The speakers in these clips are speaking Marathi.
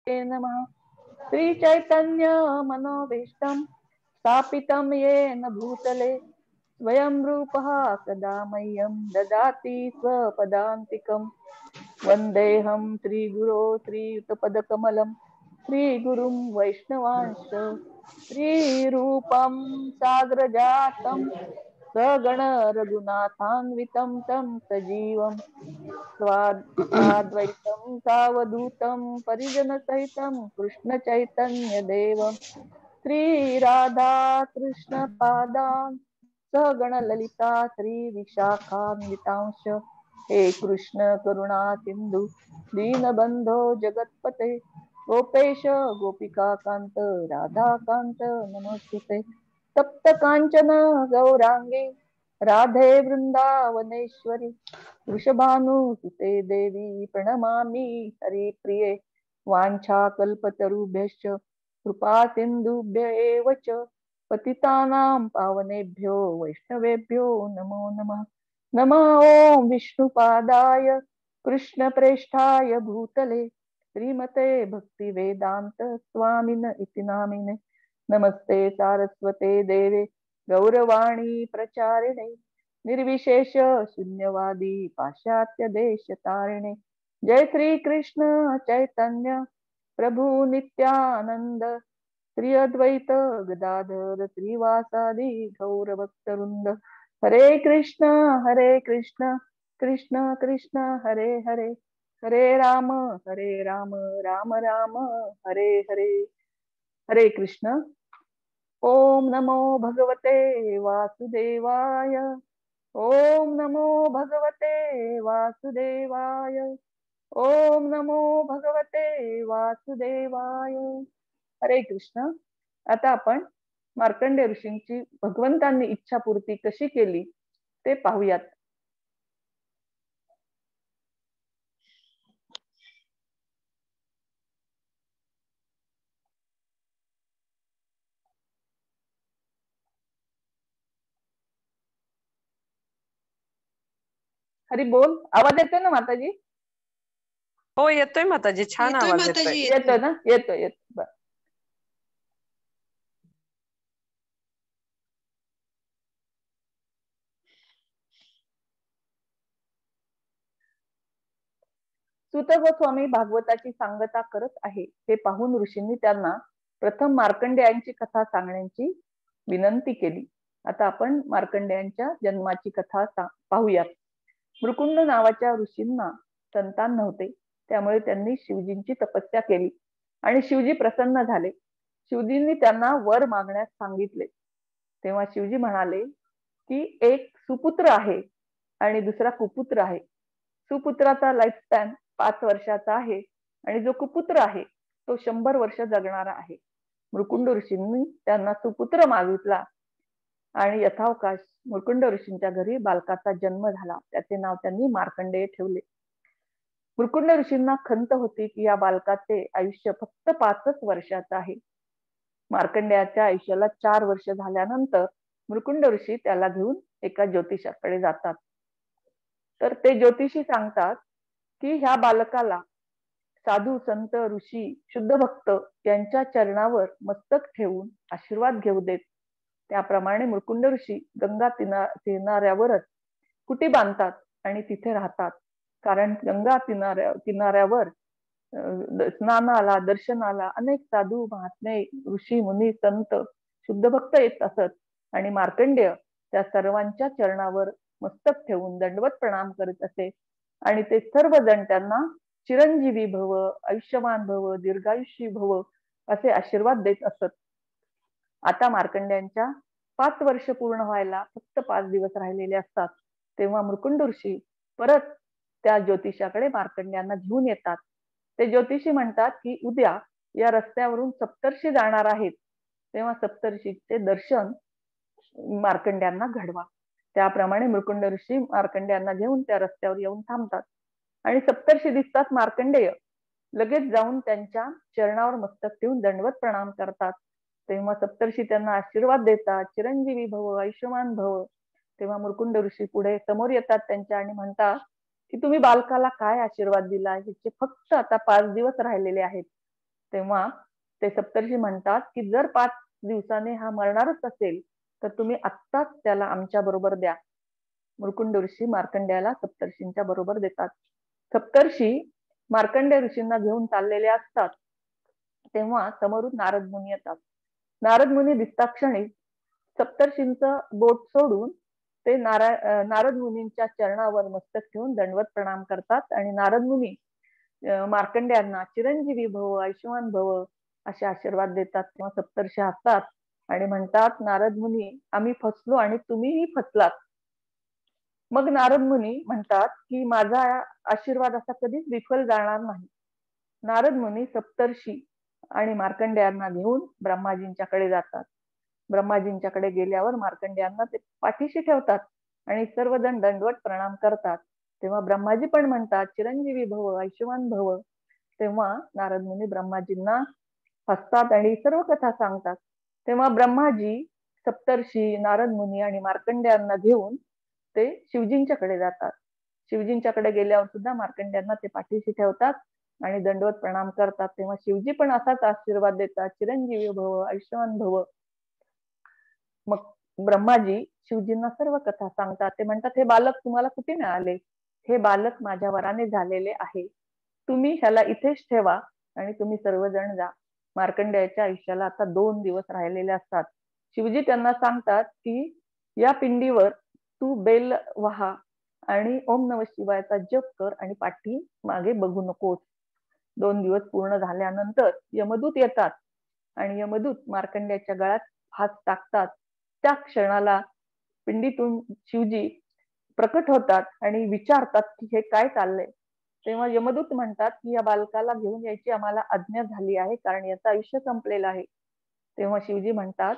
नमः। श्री चैतन्य मनोभीष्टं स्थापितं येन भूतले स्वयं रूपः कदा मह्यं ददाति स्वपदान्तिकम्। वन्देऽहं श्रीगुरो श्रीयुतपदकमलं श्रीगुरुं वैष्णवांश श्रीरूपं साग्रजातं सगण रघुनाथान्वितं तं सजीवं साद्वैतं सावधूतं परिजनसहितं कृष्णचैतन्यदेवं श्रीराधा कृष्णपादान् सगणललिता श्रीविशाखान्वितांश। हे कृष्ण करुणा सिंधु दीनबंधो जगत्पते गोपेश गोपिका कांत राधा कांत नमोस्तुते। तप्त कांचन गौरांगे राधे वृंदावनेश्वरी वृषभानुसुते देवी प्रणमामि हरिप्रिये। वाञ्छाकल्पतरुभ्यश्च कृपा सिन्धुभ्य एव च पतितानां पावनेभ्यो वैष्णवेभ्यो नमो नमः। नमः ॐ विष्णुपादाय कृष्णप्रेष्ठाय भूतले श्रीमते भक्तिवेदान्त स्वामिन इति नामिने। नमस्ते सारस्वते देवे गौरवाणी प्रचारिणे निर्विशेष शून्यवादी पाश्चात्य देश तारिणे। जय श्री कृष्ण चैतन्य प्रभु नित्यानंद श्री अद्वैत गदाधर श्रीवासादि गौर भक्तवृंद। हरे कृष्ण कृष्ण कृष्ण हरे हरे हरे राम राम राम हरे हरे। हरे कृष्ण। ओम नमो भगवते वासुदेवाय। ओम नमो भगवते वासुदेवाय। ओम नमो भगवते वासुदेवाय। हरे कृष्ण। आता आपण मार्कंडेय ऋषींची भगवंतांनी इच्छापूर्ती कशी केली ते पाहूयात। हरी बोल। आवाज येतोय ना माताजी? हो येतोय माताजी, छान आवाज येतोय. येतोय ना? येतोय बर. सुत गोस्वामी भागवताची सांगता करत आहे हे पाहून ऋषींनी त्यांना प्रथम मार्कंडेयांची कथा सांगण्याची विनंती केली। आता आपण मार्कंडेयांच्या जन्माची कथा पाहूयात। मृकुंड नावाच्या ऋषींना संतान नव्हते, त्यामुळे त्यांनी शिवजींची तपस्या केली आणि शिवजी प्रसन्न झाले। शिवजींनी त्यांना वर मागण्यास सांगितले। तेव्हा शिवजी म्हणाले की एक सुपुत्र आहे आणि दुसरा कुपुत्र आहे। सुपुत्राचा लाईफ स्पॅन 5 वर्षाचा आहे आणि जो कुपुत्र आहे तो 100 वर्ष जगणारा आहे। मृकुंड ऋषींनी त्यांना सुपुत्र मागितला आणि यथावकाश मृकुंड ऋषींच्या घरी बालकाचा जन्म झाला। त्याचे नाव त्यांनी मार्कंडेय ठेवले। मृकुंड ऋषींना खंत होती की या बालकाचे आयुष्य फक्त 5च वर्षाचं आहे। मार्कंडेयाच्या आयुष्याला 4 वर्ष झाल्यानंतर मृकुंड ऋषी त्याला घेऊन एका ज्योतिषाकडे जातात। तर ते ज्योतिषी सांगतात की ह्या बालकाला साधू संत ऋषी शुद्ध भक्त यांच्या चरणावर मस्तक ठेवून आशीर्वाद घेऊ देत। त्याप्रमाणे मृकुंड ऋषी गंगा किनाऱ्यावरच कुटी बांधतात आणि तिथे राहतात। कारण गंगा किनाऱ्यावर स्नानाला दर्शनाला अनेक साधू महात्मे ऋषी मुनी संत शुद्ध भक्त येत असत आणि मार्कंडेय त्या सर्वांच्या चरणावर मस्तक ठेवून दंडवत प्रणाम करत असे आणि ते सर्वजण त्यांना चिरंजीवी भव, आयुष्यमान भव, दीर्घायुषी भव असे आशीर्वाद देत असत। आता मार्कंडेयांच्या 5 वर्ष पूर्ण व्हायला फक्त 5 दिवस राहिलेले असतात। तेव्हा मृकुंड ऋषी परत त्या ज्योतिषाकडे मार्कंडेयांना घेऊन येतात। ते ज्योतिषी म्हणतात की उद्या या रस्त्यावरून सप्तर्षी जाणार आहेत, तेव्हा सप्तर्षीचे दर्शन मार्कंडेयांना घडवा। त्याप्रमाणे मृकुंड ऋषी मार्कंडेयांना घेऊन त्या रस्त्यावर येऊन थांबतात आणि सप्तर्षी दिसतात। मार्कंडेय लगेच जाऊन त्यांच्या चरणावर मस्तक ठेवून दंडवत प्रणाम करतात। तेव्हा सप्तर्षी त्यांना आशीर्वाद देतात, चिरंजीवी भव, आयुष्यमान भव। तेव्हा मृकुंड ऋषी पुढे समोर येतात त्यांच्या आणि म्हणतात की तुम्ही बालकाला काय आशीर्वाद दिला, ह्याचे फक्त आता 5 दिवस राहिलेले आहेत तेव्हा ते सप्तर्षी म्हणतात की जर 5 दिवसाने हा मरणारच असेल तर तुम्ही आत्ताच त्याला आमच्या बरोबर द्या. मुरकुंड ऋषी मार्कंड्याला सप्तर्षींच्या बरोबर देतात. सप्तर्षी मार्कंडेय ऋषींना घेऊन चाललेले असतात तेव्हा समोरून नारद मुनी येतात. नारद मुनी दिसता क्षणी सप्तर्षींचं बोट सोडून ते नारद मुनींच्या चरणावर मस्तक ठेवून दंडवत प्रणाम करतात आणि नारद मुनी मार्कंड्यांना चिरंजीवी भव, आयुष्यमान भव असे आशीर्वाद देतात. तेव्हा सप्तर्षी हसतात आणि म्हणतात, नारद मुनी आम्ही फसलो आणि तुम्हीही फसलात. मग नारद मुनी म्हणतात की माझा आशीर्वाद असा कधीच विफल जाणार नाही. नारद मुनी सप्तर्षी आणि मार्कंड्यांना घेऊन ब्रह्माजींच्याकडे जातात. ब्रह्माजींच्याकडे गेल्यावर मार्कंड्यांना ते पाठीशी ठेवतात आणि सर्वजण दंडवत प्रणाम करतात. तेव्हा ब्रह्माजी पण म्हणतात चिरंजीवी भव, आयुष्यमान भव. तेव्हा नारद मुनी ब्रह्माजींना हसतात आणि सर्व कथा सांगतात. तेव्हा ब्रह्माजी सप्तर्षी, नारद मुनी आणि मार्कंड्यांना घेऊन ते शिवजींच्याकडे जातात. शिवजींच्याकडे गेल्यावर सुद्धा मार्कंड्यांना ते पाठीशी ठेवतात आणि दंडवत प्रणाम करतात. तेव्हा शिवजी पण असाच आशीर्वाद देतात, चिरंजीवी भव, आयुष्यमान भव. मग ब्रह्माजी शिवजींना सर्व कथा सांगतात. ते म्हणतात, हे बालक तुम्हाला कुठे मिळाले? हे बालक माझ्या वराने झालेले आहे. तुम्ही ह्याला इथेच ठेवा आणि तुम्ही सर्वजण जा. मार्कंडेयाच्या आयुष्याला आता 2 दिवस राहिलेले असतात. शिवजी त्यांना सांगतात की या पिंडीवर तू बेल वहा आणि ओम नम शिवायचा जप कर आणि पाठी मागे बघू नकोस. 2 दिवस पूर्ण झाल्यानंतर यमदूत येतात आणि यमदूत मार्कंड्याच्या गळ्यात हात टाकतात. त्या क्षणाला पिंडीतून शिवजी प्रकट होतात आणि विचारतात की हे काय चाललंय. तेव्हा यमदूत म्हणतात की या बालकाला घेऊन यायची आम्हाला आज्ञा झाली आहे कारण याचं आयुष्य संपलेलं आहे. तेव्हा शिवजी म्हणतात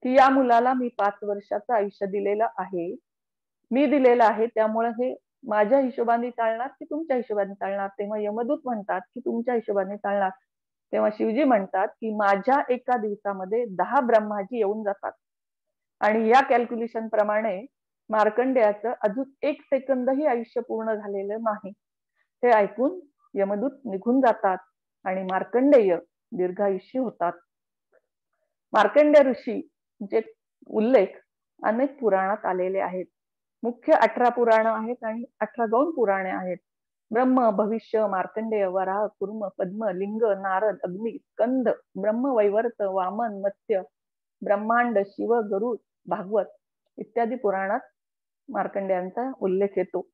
की या मुलाला मी 5 वर्षाचं आयुष्य दिलेलं आहे. मी दिलेलं आहे त्यामुळे हे माझ्या हिशोबाने चालणार की तुमच्या हिशोबाने चालणार. तेव्हा यमदूत म्हणतात की तुमच्या हिशोबाने चालणार. तेव्हा शिवजी म्हणतात की माझ्या एका दिवसामध्ये 10 ब्रह्माजी येऊन जातात आणि या कॅल्क्युलेशन प्रमाणे मार्कंडेयाचं अजून 1 सेकंदही आयुष्य पूर्ण झालेलं नाही. हे ऐकून यमदूत निघून जातात आणि मार्कंडेय दीर्घायुषी होतात. मार्कंडेय ऋषीचे उल्लेख अनेक पुराणात आलेले आहेत. मुख्य 18 पुराण आहेत आणि 18 गौण पुराणे आहेत. ब्रह्म, भविष्य, मार्कंडेय, वराह, कुर्म, पद्म, लिंग, नारद, अग्नी, स्कंद, ब्रह्मवैवर्त, वामन, मत्स्य, ब्रह्मांड, शिव, गरुड, भागवत इत्यादी पुराणात मार्कंडेयांचा उल्लेख येतो.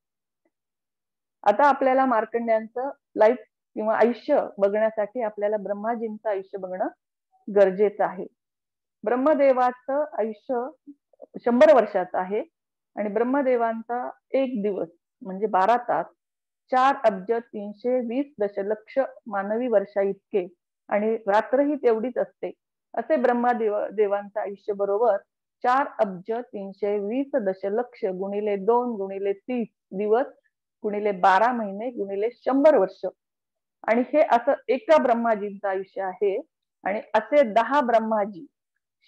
आता आपल्याला मार्कंडेयांचं लाईफ किंवा आयुष्य बघण्यासाठी आपल्याला ब्रह्माजींचं आयुष्य बघणं गरजेचं आहे. ब्रह्मदेवाचं आयुष्य 100 वर्षाचं आहे आणि ब्रह्मदेवांचा 1 दिवस म्हणजे 12 तास 4,320 दशलक्ष मानवी वर्षा इतके आणि रात्रही तेवढीच असते. असे ब्रह्मदेवांचं आयुष्य बरोबर 4,320 दशलक्ष गुणिले 2 गुणिले 30 दिवस गुणिले 12 महिने गुणिले 100 वर्ष आणि हे असं एका ब्रह्माजींचं आयुष्य आहे आणि असे 10 ब्रह्माजी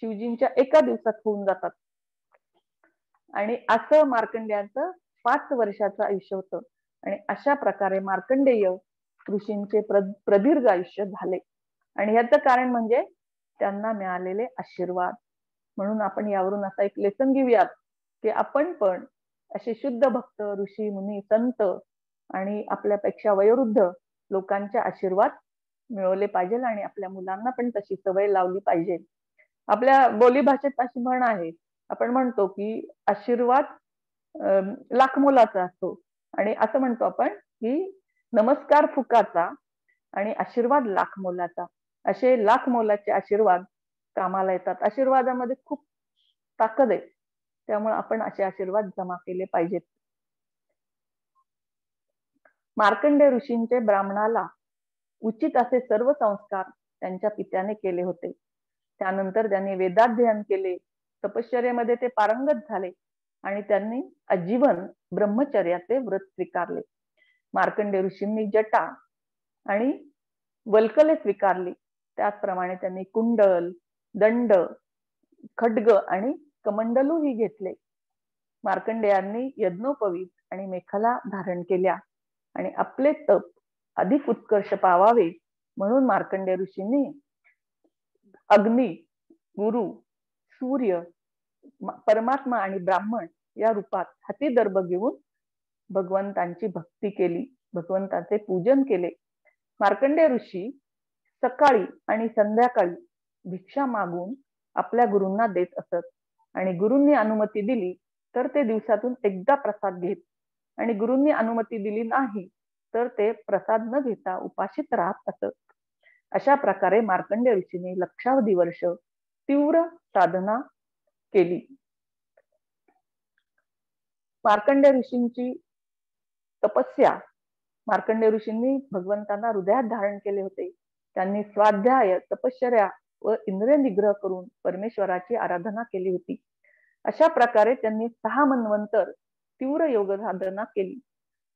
शिवजींच्या एका दिवसात होऊन जातात आणि असं मार्कंडेयांचं 5 वर्षाचं आयुष्य होतं आणि अशा प्रकारे मार्कंडेय ऋषींचे प्रदीर्घ आयुष्य झाले आणि याचं कारण म्हणजे त्यांना मिळालेले आशीर्वाद. म्हणून आपण यावरून असा एक लेसन घेऊयात की आपण पण असे शुद्ध भक्त, ऋषी, मुनी, संत आणि आपल्यापेक्षा वयोवृद्ध लोकांचे आशीर्वाद मिळवले पाहिजे आणि आपल्या मुलांना पण तशी सवय लावली पाहिजे. आपल्या बोलीभाषेत अशी म्हण आहे, आपण म्हणतो की आशीर्वाद लाख मोलाचा असतो आणि असं म्हणतो आपण की नमस्कार फुकाचा आणि आशीर्वाद लाख मोलाचा. असे लाख मोलाचे आशीर्वाद कामाला येतात. आशीर्वादामध्ये खूप ताकद आहे, त्यामुळे आपण असे आशीर्वाद जमा केले पाहिजेत. मार्कंडेय ऋषींचे ब्राह्मणाला उचित असे सर्व संस्कार त्यांच्या पित्याने केले होते. त्यानंतर त्यांनी वेदाध्ययन केले, तपश्चर्येमध्ये ते पारंगत झाले आणि त्यांनी आजीवन ब्रह्मचर्याचे व्रत स्वीकारले. मार्कंडेय ऋषींनी जटा आणि वल्कले स्वीकारली. त्याचप्रमाणे त्यांनी कुंडल, दंड, खड्ग आणि कमंडलूही घेतले. मार्कंडेयांनी यज्ञोपवीत आणि मेखला धारण केल्या आणि आपले तप अधिक उत्कर्ष पावावे म्हणून मार्कंडेय ऋषींनी अग्नी, गुरु, सूर्य, परमात्मा आणि ब्राह्मण या रूपात हाती दर्भ घेऊन भगवंतांची भक्ती केली, भगवंताचे पूजन केले. मार्कंडेय ऋषी सकाळी आणि संध्याकाळी भिक्षा मागून आपल्या गुरूंना देत असत आणि गुरूंनी अनुमती दिली तर ते दिवसातून एकदा प्रसाद घेत आणि गुरूंनी अनुमती दिली नाही तर ते प्रसाद न घेता उपाशीत राहत असत. अशा प्रकारे मार्कंडेय ऋषीने लक्षावधी वर्ष तीव्र साधना केली. मार्कंडेय ऋषींची तपस्या, मार्कंडेय ऋषींनी भगवंतांना हृदयात धारण केले होते. त्यांनी स्वाध्याय, तपश्चर्या व इंद्रिय निग्रह करून परमेश्वराची आराधना केली होती. अशा प्रकारे त्यांनी 6 मन्वंतर तीव्र योग साधना केली.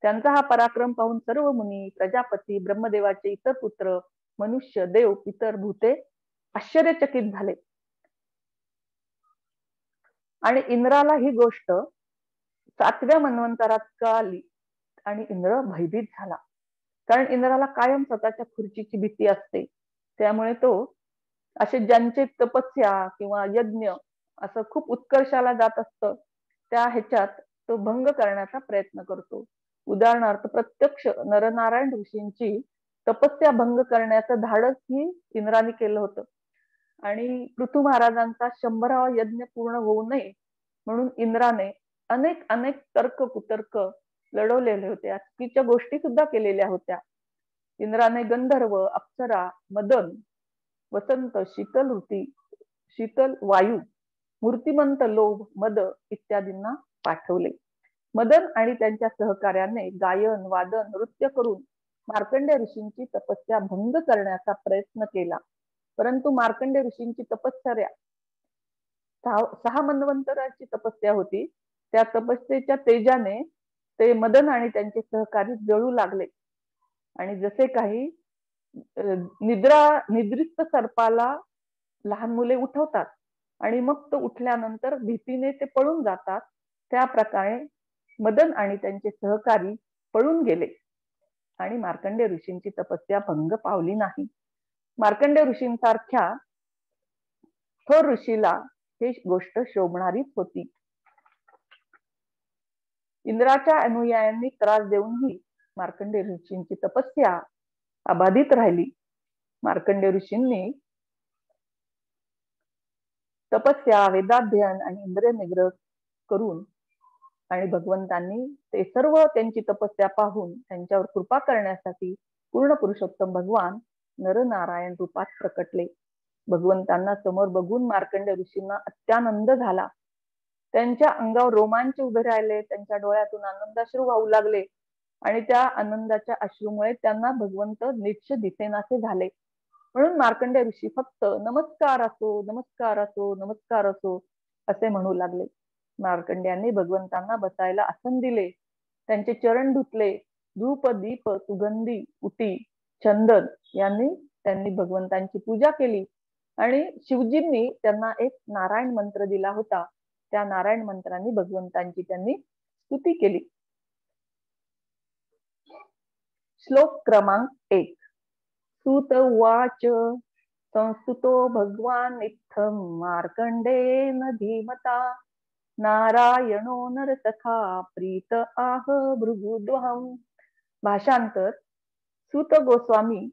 त्यांचा हा पराक्रम पाहून सर्व मुनी, प्रजापती, ब्रह्मदेवाचे इतर पुत्र, मनुष्य, देव, पितर, भूते आश्चर्यचकित झाले. आणि इंद्राला ही गोष्ट 7व्या मन्वंतरात कळाली आणि इंद्र भयभीत झाला. कारण इंद्राला कायम स्वतःच्या खुर्चीची भीती असते. त्यामुळे तो असे ज्यांचे तपस्या किंवा यज्ञ असं खूप उत्कर्षाला जात असतं त्या ह्याच्यात तो भंग करण्याचा प्रयत्न करतो. उदाहरणार्थ प्रत्यक्ष नरनारायण ऋषींची तपस्या भंग करण्याचं धाडस ही इंद्राने केलं होतं. आणि पृथू महाराजांचा 100वा यज्ञ पूर्ण होऊ नये म्हणून इंद्राने अनेक अनेक तर्क कुतर्क लढवलेले होते. चुकीच्या गोष्टी सुद्धा केलेल्या होत्या. इंद्राने गंधर्व, अप्सरा, मदन, वसंत, शीतल ऋती, शीतल वायू, मूर्तिमंत लोभ, मद इत्यादींना पाठवले. मदन आणि त्यांच्या सहकार्याने गायन, वादन, नृत्य करून मार्कंडेय ऋषींची तपस्या भंग करण्याचा प्रयत्न केला. परंतु मार्कंडेय ऋषींची तपश्चर्या 6 मन्वंतराची तपस्या होती. त्या तपस्येच्या तेजाने ते मदन आणि त्यांचे सहकारी जळू लागले. आणि जसे काही निद्रिस्त सर्पाला लहान मुले उठवतात आणि मग तो उठल्यानंतर भीतीने ते पळून जातात, त्या प्रकारे मदन आणि त्यांचे सहकारी पळून गेले आणि मार्कंडेय ऋषींची तपस्या भंग पावली नाही. मार्कंडेय ऋषींसारख्या थोर ऋषीला ही गोष्ट शोभणारीच होती. इंद्राच्या अनुयायांनी त्रास देऊनही मार्कंडेय ऋषींची तपस्या अबाधित राहिली. मार्कंडेय ऋषींनी तपस्या, वेदाध्ययन आणि इंद्रिय निग्रह करून आणि भगवंतांनी ते सर्व त्यांची तपस्या पाहून त्यांच्यावर कृपा करण्यासाठी पूर्ण पुरुषोत्तम भगवान नरनारायण रूपात प्रकटले. भगवंतांना समोर बघून मार्कंडेय ऋषींना अत्यानंद झाला. त्यांच्या अंगावर रोमांच उभे राहिले, त्यांच्या डोळ्यातून आनंदाश्रू वाहू लागले आणि त्या आनंदाच्या अश्रूमुळे त्यांना भगवंत नीट दिसेनासे झाले. म्हणून मार्कंडेय ऋषी फक्त नमस्कार असो, नमस्कार असो, नमस्कार असो असे म्हणू लागले. मार्कंडेयांनी भगवंतांना बसायला आसन दिले, त्यांचे चरण धुतले, धूप, दीप, सुगंधी, उटी, चंदन यांनी त्यांनी भगवंतांची पूजा केली आणि शिवजींनी त्यांना एक नारायण मंत्र दिला होता. त्या नारायण मंत्रांनी भगवंतांची त्यांनी स्तुती केली. श्लोक क्रमांक 1. सूत उवाच संस्तुतो भगवान इत्थं मार्कंडेयेन धीमता नारायणो नरसखा प्रीत आह भृगुद्वहम्. भाषांतर. सूत गोस्वामी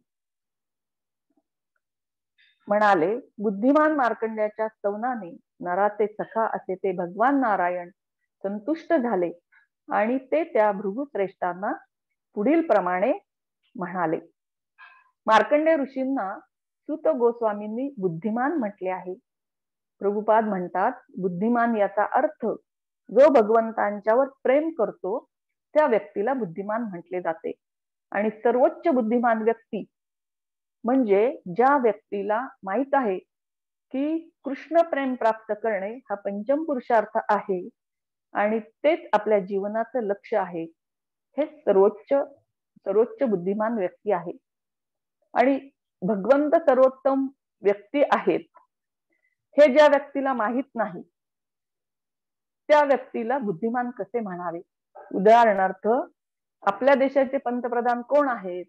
म्हणाले, बुद्धिमान मार्कंड्याच्या स्तवनाने नराचे सखा असे ते भगवान नारायण संतुष्ट झाले आणि ते त्या भृगुश्रेष्ठांना पुढील प्रमाणे म्हणाले. मार्कंडेय ऋषींना सूत गोस्वामींनी बुद्धिमान म्हटले आहे. प्रभुपाद म्हणतात, बुद्धिमान याचा अर्थ जो भगवंतांच्यावर प्रेम करतो त्या व्यक्तीला बुद्धिमान म्हटले जाते. आणि सर्वोच्च बुद्धिमान व्यक्ती म्हणजे ज्या व्यक्तीला माहित आहे की कृष्ण प्रेम प्राप्त करणे हा पंचम पुरुषार्थ आहे आणि तेच आपल्या जीवनाचं लक्ष आहे, हे सर्वोच्च बुद्धिमान व्यक्ती आहे. आणि भगवंत सर्वोत्तम व्यक्ती आहेत हे ज्या व्यक्तीला माहित नाही त्या व्यक्तीला बुद्धिमान कसे म्हणावे. उदाहरणार्थ, आपल्या देशाचे पंतप्रधान कोण आहेत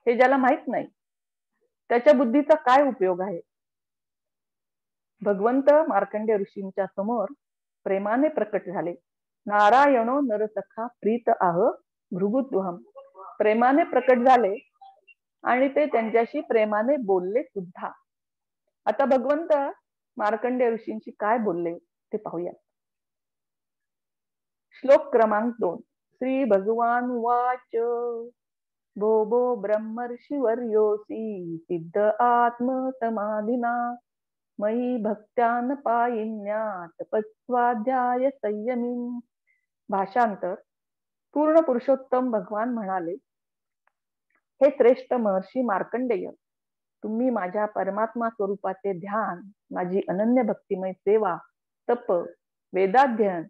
हे ज्याला माहित नाही त्याच्या बुद्धीचा काय उपयोग आहे? भगवंत मार्कंडेय ऋषींच्या समोर प्रेमाने प्रकट झाले. नारायणो नरसखा प्रीत आह भृगुद्वहम. प्रेमाने प्रकट झाले आणि ते त्यांच्याशी प्रेमाने बोलले सुद्धा. आता भगवंत मार्कंडेय ऋषींशी काय बोलले ते पाहूया. श्लोक क्रमांक 2. श्री भगवान वाच भो भो ब्रह्मर्षिवर्योसी सिद्ध आत्म समाधिना मयी भक्त्यान पायिन्या तपस्वाध्याय संयमी. भाषांतर. पूर्ण पुरुषोत्तम भगवान म्हणाले, हे श्रेष्ठ महर्षी मार्कंडेय, तुम्ही माझ्या परमात्मा स्वरूपाचे ध्यान, माझी अनन्य भक्तिमय सेवा, तप, वेदाध्ययन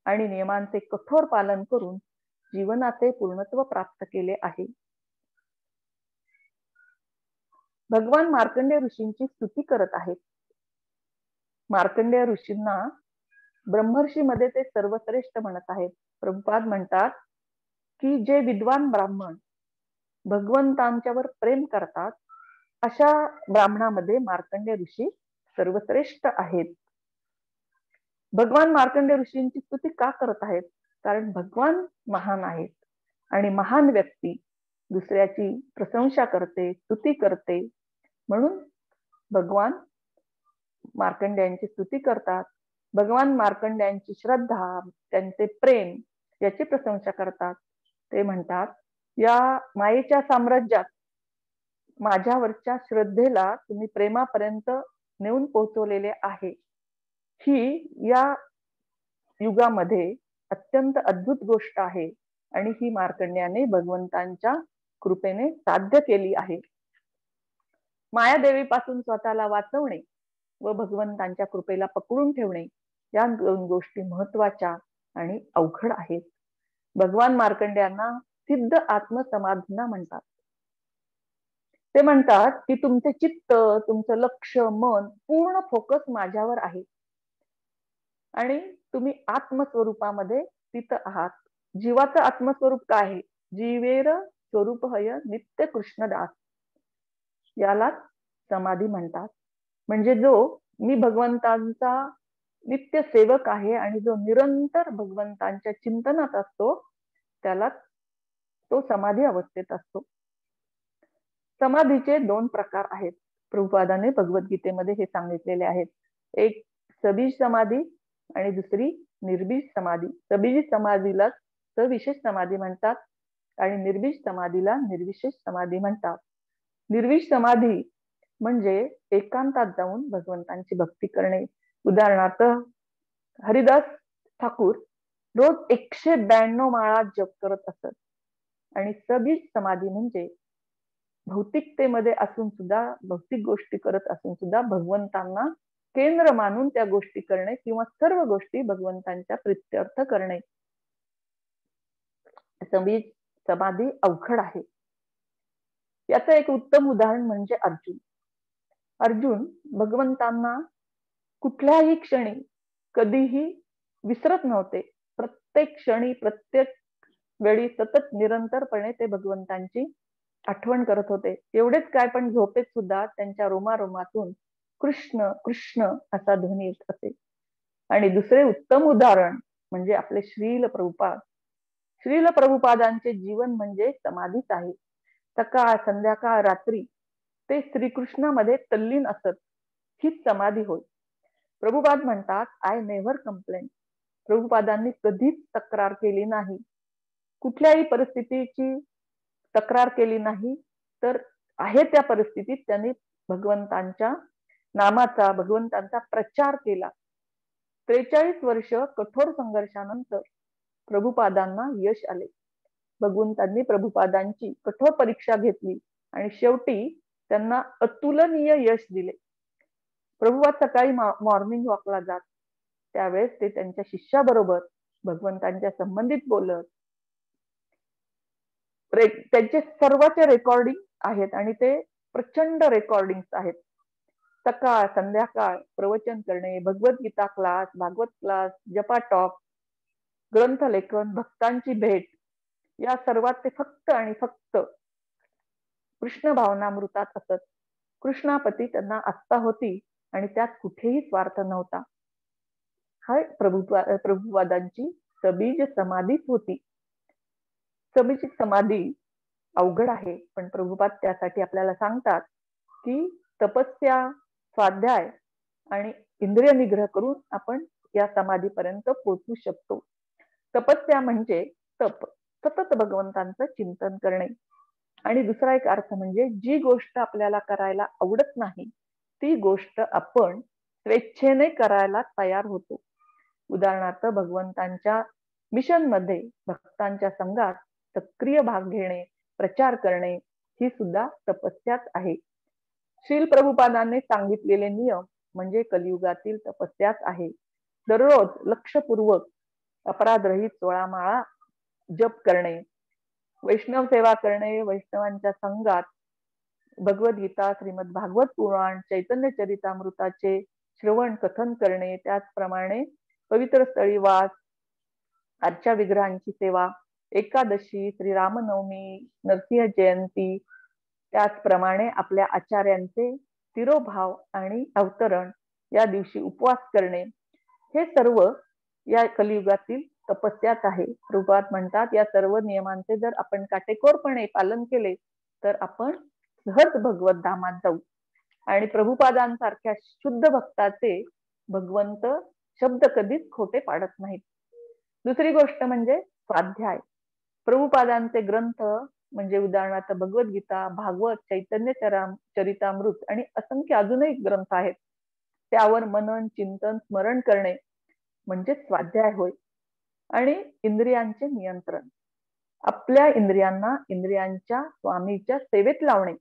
आणि नियमांचे कठोर पालन करून जीवनाचे पूर्णत्व प्राप्त केले आहे. भगवान मार्कंडेय ऋषींची स्तुती करत आहेत. मार्कंडेय ऋषींना ब्रह्मर्षी मध्ये ते सर्वश्रेष्ठ म्हणत आहेत. प्रभुपाद म्हणतात की जे विद्वान ब्राह्मण भगवंतांच्यावर प्रेम करतात अशा ब्राह्मणामध्ये मार्कंडेय ऋषी सर्वश्रेष्ठ आहेत. भगवान मार्कंडेय ऋषींची स्तुती का करत आहेत? कारण भगवान महान आहेत आणि महान व्यक्ती दुसऱ्याची प्रशंसा करते, स्तुती करते, म्हणून भगवान मार्कंडेयांची स्तुती करतात. भगवान मार्कंडेयांची श्रद्धा, त्यांचे प्रेम याची प्रशंसा करतात. ते म्हणतात, या मायेच्या साम्राज्यात माझ्यावरच्या श्रद्धेला तुम्ही प्रेमापर्यंत नेऊन पोहोचवलेले आहे. ही या युगामध्ये अत्यंत अद्भुत गोष्ट आहे आणि ही मार्कंडेयाने भगवंतांच्या कृपेने साध्य केली आहे. मायादेवीपासून स्वतःला वाचवणे व भगवंतांच्या कृपेला पकडून ठेवणे या दोन गोष्टी महत्वाच्या आणि अवघड आहेत. भगवान मार्कंडेयांना सिद्ध आत्मसमाधीना म्हणतात. ते म्हणतात की तुमचे चित्त, तुमचं लक्ष, मन पूर्ण फोकस माझ्यावर आहे आणि तुम्ही आत्मस्वरूपामध्ये स्थित आहात. जीवाचं आत्मस्वरूप काय आहे? जीवेर स्वरूप हय नित्य कृष्णदास. याला समाधी म्हणतात. म्हणजे जो मी भगवंतांचा नित्य सेवक आहे आणि जो निरंतर भगवंतांच्या चिंतनात असतो त्याला तो समाधी अवस्थेत असतो. समाधीचे 2 प्रकार आहेत. प्रभुपादाने भगवद्गीतेमध्ये हे सांगितलेले आहेत. एक सबीज समाधी आणि दुसरी निर्बीज समाधी. सबीज समाधीला सविशेष समाधी म्हणतात आणि निर्बीज समाधीला निर्विशेष समाधी म्हणतात. निर्विश समाधी म्हणजे एकांतात जाऊन भगवंतांची भक्ती करणे. उदाहरणार्थ हरिदास ठाकूर रोज 192 माळा जप करत असत. आणि सबीज समाधी म्हणजे भौतिकतेमध्ये असून सुद्धा, भौतिक गोष्टी करत असून सुद्धा भगवंतांना केंद्र मानून त्या गोष्टी करणे किंवा सर्व गोष्टी भगवंतांच्या प्रित्यर्थ करणे. सबीज समाधी अवघड आहे. याचं एक उत्तम उदाहरण म्हणजे अर्जुन. अर्जुन भगवंतांना कुठल्याही क्षणी कधीही विसरत नव्हते. प्रत्येक क्षणी, प्रत्येक वेळी सतत निरंतरपणे ते भगवंतांची आठवण करत होते. एवढेच काय, पण झोपेत सुद्धा त्यांच्या रोमारोमातून कृष्ण कृष्ण असा ध्वनी येत असे. आणि दुसरे उत्तम उदाहरण म्हणजे आपले श्रील प्रभुपाद. श्रील प्रभुपादांचे जीवन म्हणजे समाधीच आहे. सकाळ, संध्याकाळ, रात्री ते श्रीकृष्णामध्ये तल्लीन असत. हीच समाधी होय. प्रभुपाद म्हणतात, आय नेव्हर कंप्लेन. प्रभुपादांनी कधीच तक्रार केली नाही, कुठल्याही परिस्थितीची तक्रार केली नाही. तर आहे त्या परिस्थितीत त्यांनी भगवंतांच्या नामाचा, भगवंतांचा प्रचार केला. 43 वर्ष कठोर संघर्षानंतर प्रभुपादांना यश आले. भगवंतांनी प्रभुपादांची कठोर परीक्षा घेतली आणि शेवटी त्यांना अतुलनीय यश दिले. प्रभुपाद सकाळी मॉर्निंग वॉकला जात. त्यावेळेस ते त्यांच्या शिष्याबरोबर भगवंतांच्या संबंधित बोलत. त्यांचे सर्वचे रेकॉर्डिंग आहेत आणि ते प्रचंड रेकॉर्डिंग आहेत. सकाळ संध्याकाळ प्रवचन करणे, भगवद्गीता क्लास, भागवत क्लास, जपा टॉक, ग्रंथलेखन, भक्तांची भेट, या सर्वात ते फक्त आणि फक्त कृष्ण भावनामृतात असत. कृष्णापती त्यांना आस्था होती आणि त्यात कुठेही स्वार्थ नव्हता. हा प्रभुपादांची सबीज समाधीच होती. सबीज समाधी अवघड आहे, पण प्रभुपाद त्यासाठी आपल्याला सांगतात की तपस्या, स्वाध्याय आणि इंद्रिय निग्रह करून आपण या समाधीपर्यंत पोहोचू शकतो. तपस्या म्हणजे तप, सतत भगवंतांचं चिंतन करणे. आणि दुसरा एक अर्थ म्हणजे जी गोष्ट आपल्याला करायला आवडत नाही ती गोष्ट आपण स्वेच्छेने करायला तयार होतो. उदाहरणार्थ भगवंतांच्या मिशन मध्ये भक्तांच्या संघात सक्रिय भाग घेणे, प्रचार करणे ही सुद्धा तपस्याच आहे. श्रील प्रभुपादांनी सांगितलेले नियम म्हणजे कलियुगातील तपस्याच आहे. दररोज लक्षपूर्वक अपराधरहित 16 माळा जप करणे, वैष्णव सेवा करणे, वैष्णवांच्या संघात भगवद्गीता, श्रीमद भागवत पुराण, चैतन्य चरितामृताचे श्रवण कथन करणे, त्याचप्रमाणे पवित्र स्थळी वास, आजच्या विग्रहांची सेवा, एकादशी, श्रीरामनवमी, नरसिंह जयंती, त्याचप्रमाणे आपल्या आचार्यांचे तिरोभाव आणि अवतरण या दिवशी उपवास करणे, हे सर्व या कलियुगातील तपस्याच आहे. प्रभुपाद म्हणतात या सर्व नियमांचे जर आपण काटेकोरपणे पालन केले तर आपण सहज भगवत धामात जाऊ. आणि प्रभुपादांसारख्या शुद्ध भक्ताचे भगवंत शब्द कधीच खोटे पाडत नाहीत. दुसरी गोष्ट म्हणजे स्वाध्याय. प्रभुपादांचे ग्रंथ म्हणजे उदाहरणार्थ भगवद्गीता, भागवत, चैतन्य चरितामृत आणि असंख्य अजूनही ग्रंथ आहेत. त्यावर मनन, चिंतन, स्मरण करणे म्हणजे स्वाध्याय होय. आणि इंद्रियांचे नियंत्रण, आपल्या इंद्रियांना इंद्रियांच्या स्वामीच्या सेवेत लावणे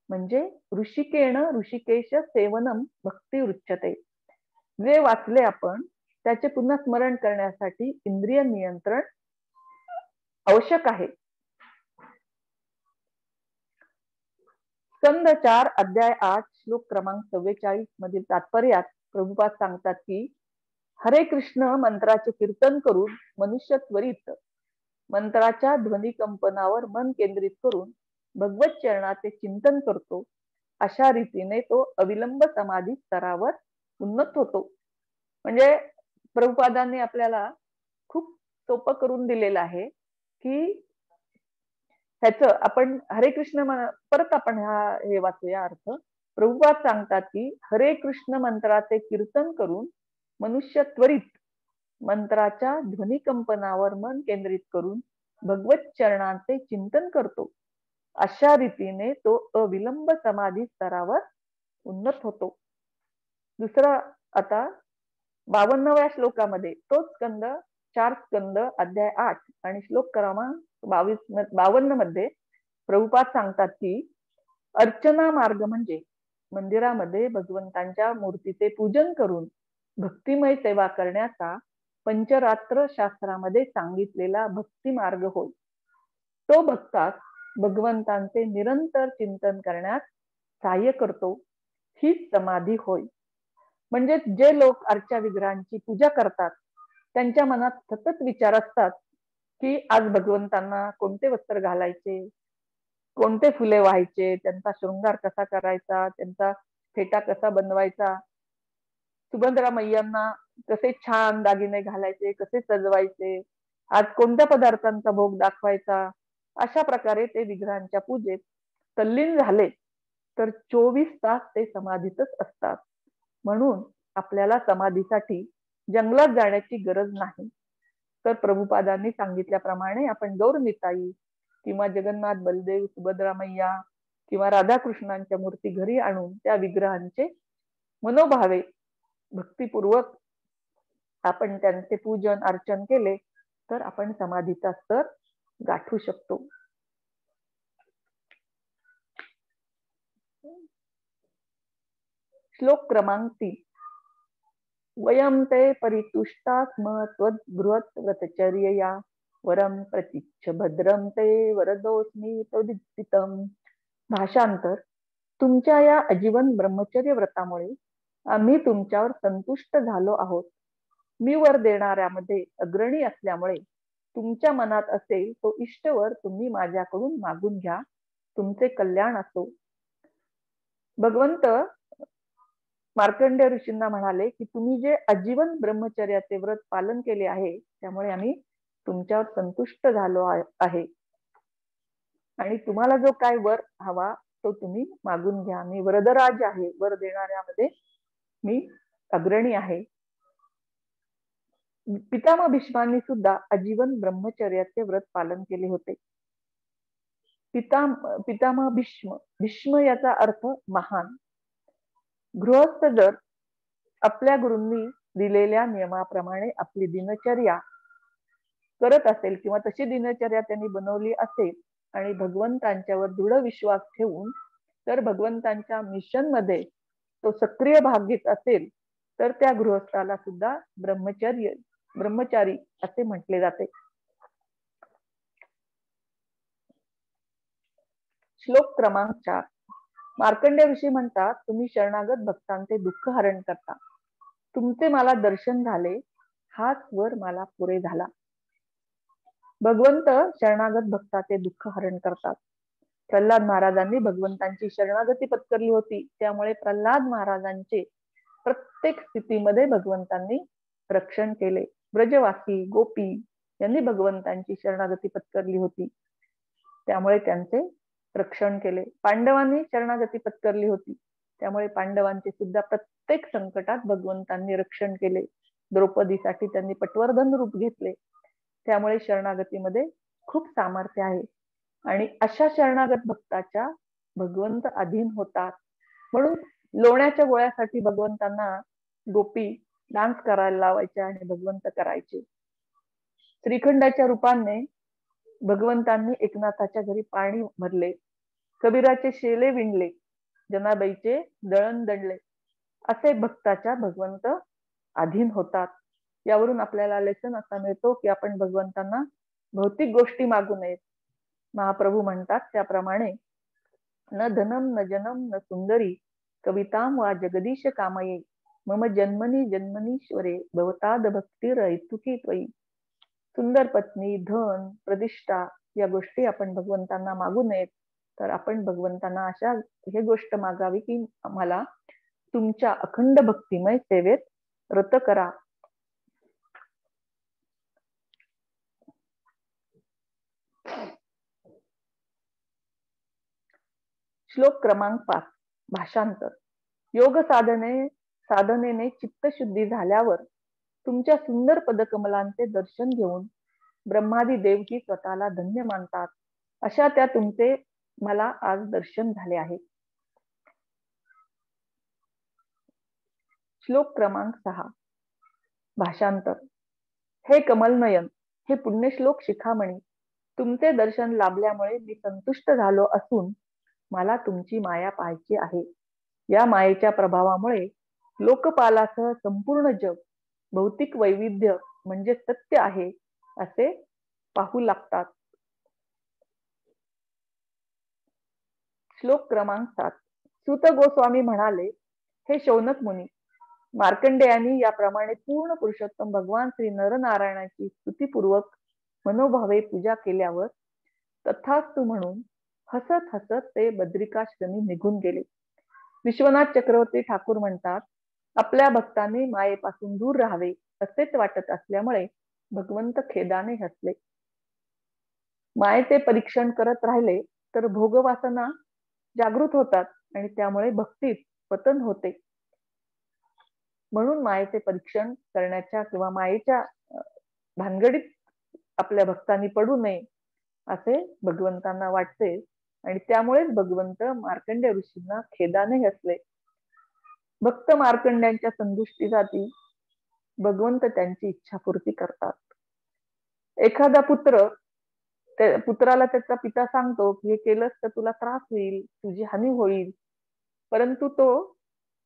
म्हणजे ऋषिकेण ऋषिकेश सेवनम भक्ती उच्यते. जे वाचले आपण त्याचे पुन्हा स्मरण करण्यासाठी इंद्रिय नियंत्रण आवश्यक आहे. स्कंद 4 अध्याय 8 श्लोक क्रमांक 44 मधील तात्पर्यात प्रभुपाद सांगतात की हरे कृष्ण मंत्राचे कीर्तन करून मनुष्य त्वरित मंत्राच्या ध्वनी कंपनावर मन केंद्रित करून भगवत चरणाचे चिंतन करतो. अशा रीतीने तो अविलंब समाधी स्तरावर उन्नत होतो. म्हणजे प्रभुपादांनी आपल्याला खूप सोपं करून दिलेलं आहे की ह्याचं आपण हरे कृष्ण परत आपण हे वाचूया अर्थ. प्रभुपाद सांगतात की हरे कृष्ण मंत्राचे कीर्तन करून मनुष्य त्वरित मंत्राच्या ध्वनिकंपनावर मन केंद्रित करून भगवत चरणांचे चिंतन करतो. अशा रीतीने तो अविलंब समाधी स्तरावर उन्नत होतो. दुसरा आता 52व्या श्लोकामध्ये तोच स्कंद 4 स्कंद अध्याय 8 आणि श्लोक क्रमांक 52 मध्ये प्रभुपाद सांगतात की अर्चना मार्ग म्हणजे मंदिरामध्ये भगवंतांच्या मूर्तीचे पूजन करून भक्तिमय सेवा करण्याचा पंचरात्र शास्त्रामध्ये सांगितलेला भक्ती मार्ग होय. तो भक्तास भगवंतांचे निरंतर चिंतन करण्यास सहाय्य करतो. हीच समाधी होय. म्हणजे जे लोक आरच्या विग्रहांची पूजा करतात त्यांच्या मनात सतत विचार असतात की आज भगवंतांना कोणते वस्त्र घालायचे, कोणते फुले व्हायचे, त्यांचा शृंगार कसा करायचा, त्यांचा फेटा कसा बनवायचा, सुभद्रा मैयांना कसे छान दागिने घालायचे, कसे सजवायचे, आज कोणत्या पदार्थांचा भोग दाखवायचा. अशा प्रकारे ते विग्रहांच्या पूजेत तल्लीन झाले तर 24 तास ते समाधीतच असतात. म्हणून आपल्याला समाधीसाठी जंगलात जाण्याची गरज नाही. तर प्रभुपादांनी सांगितल्याप्रमाणे आपण गौरनिताई किंवा जगन्नाथ बलदेव, सुभद्रा मैया किंवा राधाकृष्णांच्या मूर्ती घरी आणून त्या विग्रहांचे मनोभावे भक्तिपूर्वक आपण त्यांचे पूजन अर्चन केले तर आपण समाधीचा स्तर गाठू शकतो. श्लोक क्रमांक 3 वयं ते परितुष्टा स्म त्वद्बृहत् व्रतचर्यया वरम प्रतीच्छ भद्रम ते वरदोस्मी तदित्थितम्. भाषांतर, तुमच्या या आजीवन ब्रह्मचर्य व्रतामुळे आम्ही तुमच्यावर संतुष्ट झालो आहोत. मी वर देणाऱ्यामध्ये अग्रणी असल्यामुळे तुमच्या मनात असेल तो इष्टवर तुम्ही माझ्याकडून मागून घ्या. तुमचे कल्याण असो. भगवंत मार्कंडेय ऋषींना म्हणाले की तुम्ही जे आजीवन ब्रह्मचर्याचे व्रत पालन केले आहे त्यामुळे आम्ही तुमच्यावर संतुष्ट झालो आहे आणि तुम्हाला जो काय वर हवा तो तुम्ही मागून घ्या. मी वरदराज आहे, वर देणाऱ्यामध्ये मी अग्रणी आहे. पितामह भीष्मांनी सुद्धा आजीवन ब्रह्मचर्याचे व्रत पालन केले होते. पितामह भीष्म, भीष्म याचा अर्थ महान. गृहस्थ जर आपल्या गुरूंनी दिलेल्या नियमाप्रमाणे आपली दिनचर्या करत असेल किंवा तशी दिनचर्या त्यांनी बनवली असेल आणि भगवंतांच्यावर दृढ विश्वास ठेवून तर भगवंतांच्या मिशन मध्ये तो सक्रिय भाग घेत असेल तर त्या गृहस्थाला सुद्धा ब्रह्मचारी असे म्हटले जाते. श्लोक क्रमांक 4. मार्कंडेय ऋषी म्हणतात, तुम्ही शरणागत भक्तांचे दुःख हरण करता. तुमचे मला दर्शन झाले, हाच वर मला पुरे झाला. भगवंत शरणागत भक्ताचे दुःख हरण करतात. प्रल्हाद महाराजांनी भगवंतांची शरणागती पत्करली होती, त्यामुळे प्रल्हाद महाराजांचे प्रत्येक स्थितीमध्ये भगवंतांनी रक्षण केले. ब्रजवासी गोपी यांनी भगवंतांची शरणागती पत्करली होती, त्यामुळे त्यांचे रक्षण केले. पांडवांनी शरणागती पत्करली होती, त्यामुळे पांडवांचे सुद्धा प्रत्येक संकटात भगवंतांनी रक्षण केले. द्रौपदीसाठी त्यांनी पटवर्धन रूप घेतले, त्यामुळे शरणागतीमध्ये खूप सामर्थ्य आहे. आणि अशा शरणागत भक्ताच्या भगवंत अधीन होतात. म्हणून लोण्याच्या गोळ्यासाठी भगवंतांना गोपी डान्स करायला लावायच्या आणि भगवंत करायचे. श्रीखंडाच्या रूपाने भगवंतांनी एकनाथाच्या घरी पाणी भरले, कबीराचे शेले विणले, जनाबाईचे दळण दळले. असे भक्ताच्या भगवंत अधीन होतात. यावरून आपल्याला लेसन असा मिळतो की आपण भगवंतांना भौतिक गोष्टी मागू नयेत. महाप्रभू म्हणतात त्याप्रमाणे, न धनम न जनम न सुंदरी कविताम वा जगदीश कामये मम जन्मनी जन्मनीश्वरे भवताद भक्तीर ऐतुकी त्वयी. सुंदर पत्नी, धन, प्रतिष्ठा या गोष्टी आपण भगवंतांना मागू नयेत, तर आपण भगवंतांना अशा हे गोष्ट मागावी की आम्हाला तुमच्या अखंड भक्तिमय सेवेत रत करा. श्लोक क्रमांक 5. भाषांतर. योग साधनेने चित्तशुद्धी झाल्यावर तुमच्या सुंदर पदकमलांचे दर्शन घेऊन ब्रह्मादी देवही स्वतःला धन्य मानतात. अशा त्या तुमचे मला आज दर्शन झाले आहे. श्लोक क्रमांक 6. भाषांतर. हे कमलनयन, हे पुण्यश्लोक शिखामणी, तुमचे दर्शन लाभल्यामुळे मी संतुष्ट झालो असून मला तुमची माया पाहायची आहे. या मायेच्या प्रभावामुळे लोकपालासह संपूर्ण जग भौतिक वैविध्य म्हणजे सत्य आहे असे पाहू लागतात. श्लोक क्रमांक 7. सूत गोस्वामी म्हणाले, हे शौनक मुनी, मार्कंडेयांनी याप्रमाणे पूर्ण पुरुषोत्तम भगवान श्री नरनारायणाची स्तुतीपूर्वक मनोभावे पूजा केल्यावर तथास्तु म्हणून हसत हसत ते बद्रिकाश्रमी निघून गेले. विश्वनाथ चक्रवर्ती ठाकूर म्हणतात, आपल्या भक्तांनी मायेपासून दूर राहावे असेच वाटत असल्यामुळे भगवंत खेदाने हसले. मायेचे परीक्षण करत राहिले तर भोगवासना जागृत होतात आणि त्यामुळे भक्तीत पतन होते. म्हणून मायेचे परीक्षण करण्याच्या किंवा मायेच्या भानगडीत आपल्या भक्तांनी पडू नये असे भगवंतांना वाटते आणि त्यामुळेच भगवंत मार्कंडेय ऋषींना खेदाने हसले. भक्त मार्कंड्यांच्या संतुष्टीसाठी भगवंत त्यांची इच्छापूर्ती करतात. एखादा पुत्राला त्याचा पिता सांगतो की हे केलंस तर तुला त्रास होईल, तुझी हानी होईल, परंतु तो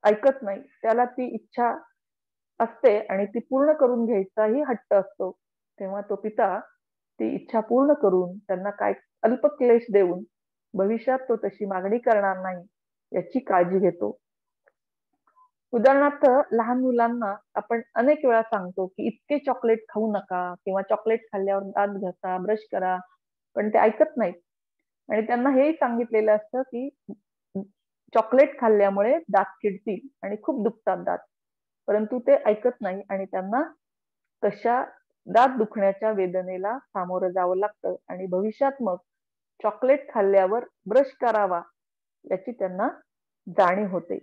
ऐकत नाही. त्याला ती इच्छा असते आणि ती पूर्ण करून घ्यायचाही हट्ट असतो. तेव्हा तो पिता ती इच्छा पूर्ण करून त्यांना काय अल्प क्लेश देऊन भविष्यात तो तशी मागणी करणार नाही याची काळजी घेतो. उदाहरणार्थ, लहान मुलांना आपण अनेक वेळा सांगतो की इतके चॉकलेट खाऊ नका किंवा चॉकलेट खाल्ल्यावर दात घासा, ब्रश करा, पण ते ऐकत नाहीत. आणि त्यांना हेही सांगितलेलं असतं की चॉकलेट खाल्ल्यामुळे दात किडतील आणि खूप दुखतात दात, परंतु ते ऐकत नाही आणि त्यांना तशा दात दुखण्याच्या वेदनेला सामोरं जावं लागतं आणि भविष्यात मग चॉकलेट खाल्ल्यावर ब्रश करावा याची त्यांना जाणीव होते.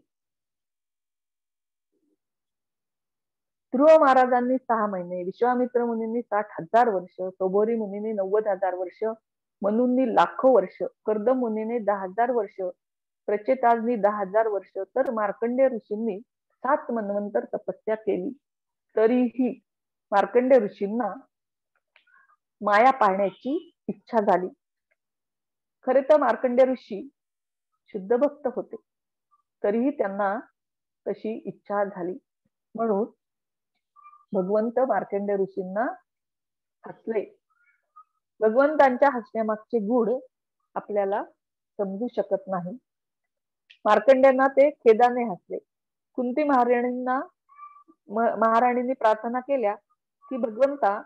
ध्रुव महाराजांनी 6 महिने, विश्वामित्र मुनींनी 60,000 वर्ष, सोबोरी मुनींनी 90,000 वर्ष, मनूंनी लाखो वर्ष, कर्दम मुनीने 10,000 वर्ष, प्रचेताजनी 10,000 वर्ष, तर मार्कंडेय ऋषींनी 7 मन्वंतर तपस्या केली. तरीही मार्कंडेय ऋषींना माया पाहण्याची इच्छा झाली. खरे तर मार्कंडेय ऋषी शुद्ध भक्त होते, तरीही त्यांना तशी इच्छा झाली. म्हणून भगवंत मार्कंडेय ऋषींना हसले. भगवंतांच्या हसण्यामागचे गूढ आपल्याला समजू शकत नाही. मार्कंडेयांना ते खेदाने हसले. कुंती महाराणींनी प्रार्थना केल्या की भगवंता,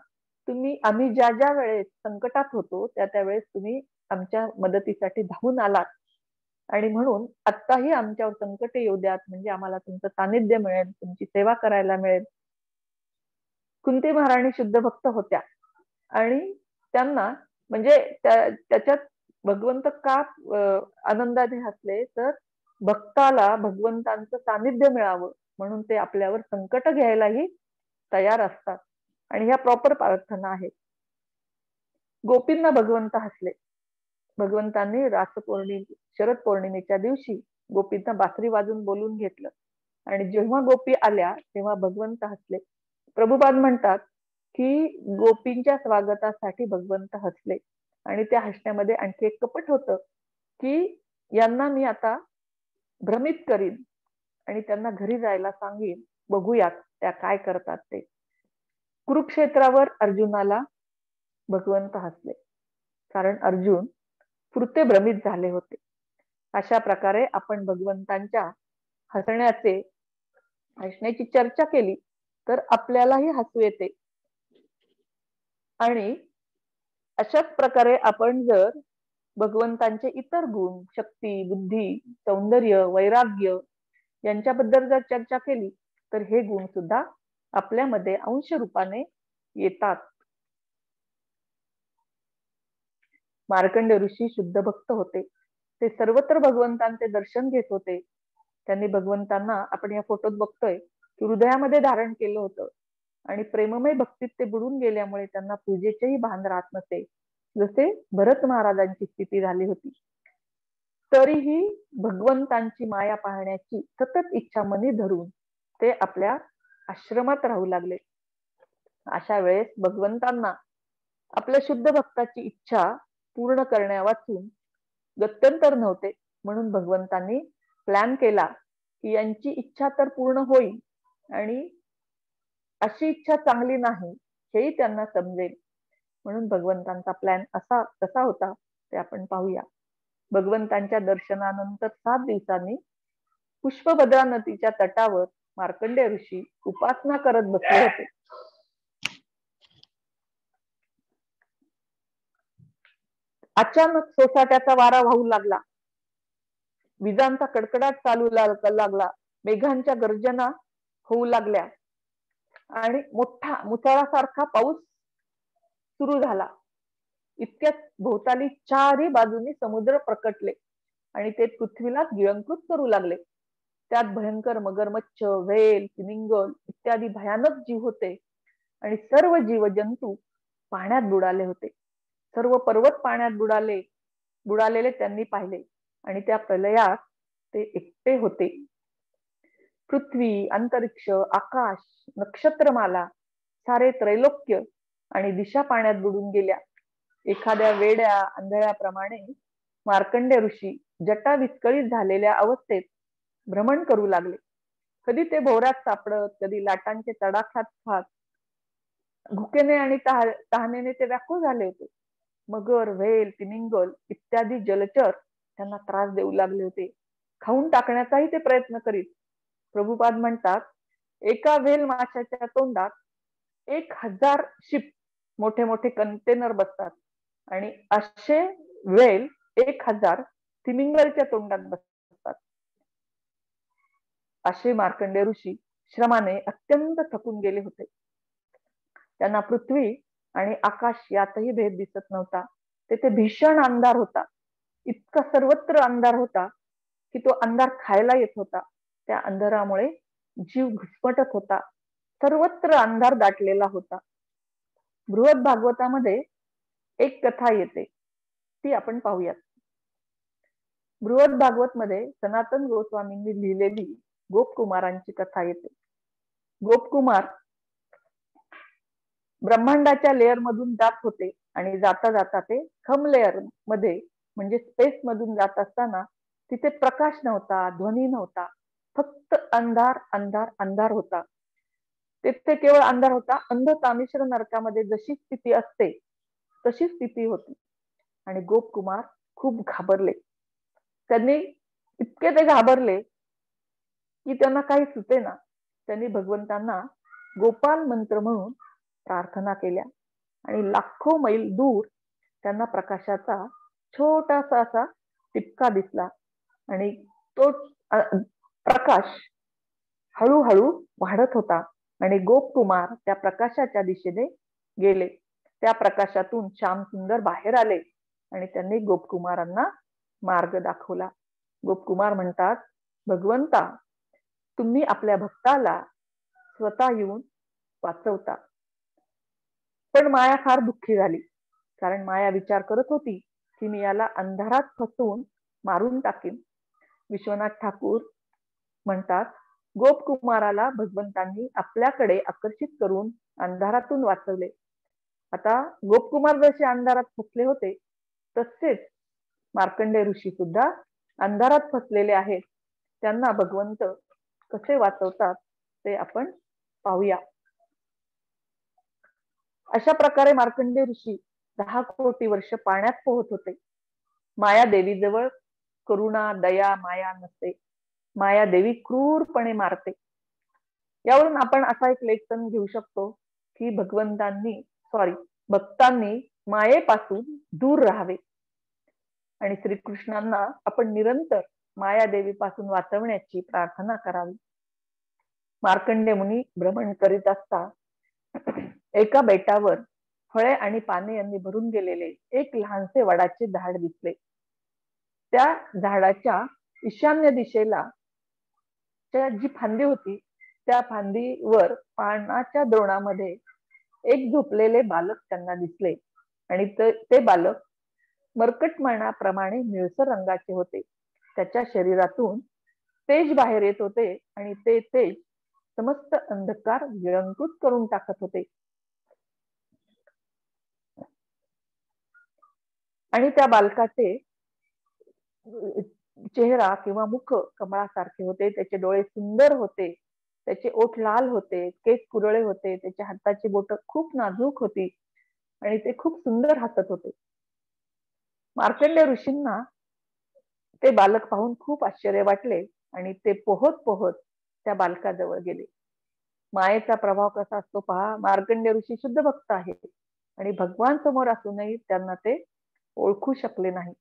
आम्ही ज्या ज्या वेळेस संकटात होतो त्या वेळेस तुम्ही आमच्या मदतीसाठी धावून आलात, आणि म्हणून आत्ताही आमच्यावर संकट येऊ द्यात, म्हणजे आम्हाला तुमचं सानिध्य मिळेल, तुमची सेवा करायला मिळेल. कुंती महाराणी शुद्ध भक्त होत्या आणि त्यांना म्हणजे त्याच्यात भगवंत का आनंदाने हसले, तर भक्ताला भगवंतांचं सानिध्य मिळावं म्हणून ते आपल्यावर संकट घ्यायलाही तयार असतात, आणि ह्या प्रॉपर प्रार्थना आहेत. गोपींना भगवंत हसले. भगवंतांनी शरद पौर्णिमेच्या दिवशी गोपींना बासरी वाजून बोलून घेतलं, आणि जेव्हा गोपी आल्या तेव्हा भगवंत हसले. प्रभुपाद म्हणतात की गोपींच्या स्वागतासाठी भगवंत हसले, आणि त्या हसण्यामध्ये आणखी एक कपट होतं की यांना मी आता भ्रमित करीन आणि त्यांना घरी जायला सांगेन, बघूयात त्या काय करतात ते. कुरुक्षेत्रावर अर्जुनाला भगवंत हसले, कारण अर्जुन पुरते भ्रमित झाले होते. अशा प्रकारे आपण भगवंतांच्या हसण्याची चर्चा केली तर आपल्यालाही हसू येते. आणि अशाच प्रकारे आपण जर भगवंतांचे इतर गुण, शक्ती, बुद्धी, सौंदर्य, वैराग्य यांच्याबद्दल जर चर्चा केली तर हे गुण सुद्धा आपल्यामध्ये अंश रूपाने येतात. मार्कंडेय ऋषी शुद्ध भक्त होते. ते सर्वत्र भगवंतांचे दर्शन घेत होते. त्यांनी भगवंतांना, आपण या फोटोत बघतोय, हृदयामध्ये धारण केलं होतं, आणि प्रेममय भक्तीत ते बुडून गेल्यामुळे त्यांना पूजेचेही भान राहत नसे, जसे भरत महाराजांची स्थिती झाली होती. तरीही भगवंतांची माया पाहण्याची सतत इच्छा मनी धरून ते आपल्या आश्रमात राहू लागले. अशा वेळेस भगवंतांना आपल्या शुद्ध भक्ताची इच्छा पूर्ण करण्यावाचून गत्यंतर नव्हते. म्हणून भगवंतांनी प्लॅन केला की यांची इच्छा तर पूर्ण होईल, आणि अशी इच्छा चांगली नाही हेही त्यांना समजेल. म्हणून भगवंतांचा प्लॅन कसा होता ते आपण पाहूया. भगवंतांच्या दर्शनानंतर 7 दिवसांनी पुष्पभद्रा नदीच्या तटावर मार्कंडेय ऋषी उपासना करत बसले होते. अचानक सोसाट्याचा वारा वाहू लागला, विजांचा कडकडाट चालू लागला, मेघांच्या गर्जना होऊ लागल्या, आणि मोठा मुसळासारखा पाऊस सुरू झाला. इतक्यात भोवताली 4ही बाजूनी समुद्र प्रकटले आणि ते पृथ्वीला गिळंकृत करू लागले. त्यात भयंकर मगरमच्छ, व्हेल, तिमिंगल इत्यादी भयानक जीव होते, आणि सर्व जीवजंतू पाण्यात बुडाले होते. सर्व पर्वत पाण्यात बुडालेले त्यांनी पाहिले, आणि त्या प्रलयात ते एकटे होते. पृथ्वी, अंतरिक्ष, आकाश, नक्षत्रमाला, सारे त्रैलोक्य आणि दिशा पाण्यात बुडून गेल्या. एखाद्या वेड्या आंधळ्याप्रमाणे मार्कंडेय ऋषी जटा विस्कळीत झालेल्या अवस्थेत भ्रमण करू लागले. कधी ते भोवऱ्यात सापडत, कधी लाटांचे तडाख्यात खात. भुकेने आणि तहानेने ते व्याकुळ झाले होते. मगर, व्हेल, तिमिंगल इत्यादी जलचर त्यांना त्रास देऊ लागले होते. खाऊन टाकण्याचाही ते प्रयत्न करीत. प्रभुपाद म्हणतात, एका व्हेल माशाच्या तोंडात 1000 शिप, मोठे मोठे कंटेनर बसतात, आणि असे व्हेल 1000 तिमिंगलच्या तोंडात बसतात. असे मार्कंडेय ऋषी श्रमाने अत्यंत थकून गेले होते. त्यांना पृथ्वी आणि आकाश यातही भेद दिसत नव्हता. तेथे भीषण अंधार होता. इतका सर्वत्र अंधार होता की तो अंधार खायला येत होता. त्या अंधारामुळे जीव घुसमटत होता. सर्वत्र अंधार दाटलेला होता. बृहद भागवतामध्ये एक कथा येते, ती आपण पाहूयात. बृहद भागवत मध्ये सनातन गोस्वामींनी लिहिलेली गोपकुमारांची कथा येते. गोपकुमार ब्रह्मांडाच्या लेअर मधून जात होते आणि जाता जाता ते खम लेअर मध्ये म्हणजे स्पेस मधून जात असताना तिथे प्रकाश नव्हता, ध्वनी नव्हता, फक्त अंधार अंधार अंधार होता. तिथे केवळ अंधार होता. अंध कामेश्वर नरकामध्ये जशी स्थिती असते तशी स्थिती होती. आणि गोपकुमार खूप घाबरले. त्यांनी इतके ते घाबरले की त्यांना काही सुचेना. त्यांनी भगवंतांना गोपाल मंत्र म्हणून प्रार्थना केल्या आणि लाखो मैल दूर त्यांना प्रकाशाचा छोटासा असा टिपका दिसला आणि तो प्रकाश हळूहळू वाढत होता आणि गोपकुमार त्या प्रकाशाच्या दिशेने गेले. त्या प्रकाशातून श्याम सुंदर बाहेर आले आणि त्यांनी गोपकुमारांना मार्ग दाखवला. गोपकुमार म्हणतात, भगवंता, तुम्ही आपल्या भक्ताला स्वतः येऊन वाचवता. पण माया फार दुःखी झाली, कारण माया विचार करत होती की मी याला अंधारात फसवून मारून टाकीन. विश्वनाथ ठाकूर म्हणतात, गोपकुमाराला भगवंतांनी आपल्याकडे आकर्षित करून अंधारातून वाचवले. आता गोपकुमार जसे अंधारात फसले होते तसेच मार्कंडेय ऋषी सुद्धा अंधारात फसलेले आहेत. त्यांना भगवंत कसे वाचवतात ते आपण पाहूया. अशा प्रकारे मार्कंडेय ऋषी 10 कोटी वर्ष पाण्यात पोहत होते. माया देवीजवळ करुणा, दया, माया नसते. माया देवी क्रूरपणे मारते. यावरून आपण असा एक लेसन घेऊ शकतो की भक्तांनी मायेपासून दूर राहावे आणि श्रीकृष्णांना आपण निरंतर माया देवीपासून वाचवण्याची प्रार्थना करावी. मार्कंडेय मुनी भ्रमण करीत असता एका बेटावर फळे आणि पाने यांनी भरून गेलेले एक लहानसे वडाचे झाड दिसले. त्या झाडाच्या ईशान्य दिशेला जी फांदी होती त्या फांदीवर पानाच्या द्रोणामध्ये एक झोपलेले बालक त्यांना दिसले आणि ते बालक मरकटमण्याप्रमाणे निळसर रंगाचे होते. त्याच्या शरीरातून तेज बाहेर येत होते आणि ते तेज समस्त अंधकार गिळंकृत करून टाकत होते. आणि त्या बालकाचे चेहरा किंवा मुख कमळासारखे होते. त्याचे डोळे सुंदर होते, त्याचे ओठ लाल होते, केस कुरळे होते, त्याच्या हाताची बोट खूप नाजूक होती आणि ते खूप सुंदर हसत होते. मार्कंडेय ऋषींना ते बालक पाहून खूप आश्चर्य वाटले आणि ते पोहत पोहत त्या बालकाजवळ गेले. मायेचा प्रभाव कसा असतो पहा. मार्कंडेय ऋषी शुद्ध भक्त आहेत आणि भगवान समोर असूनही त्यांना ते ओळखू शकले नाही.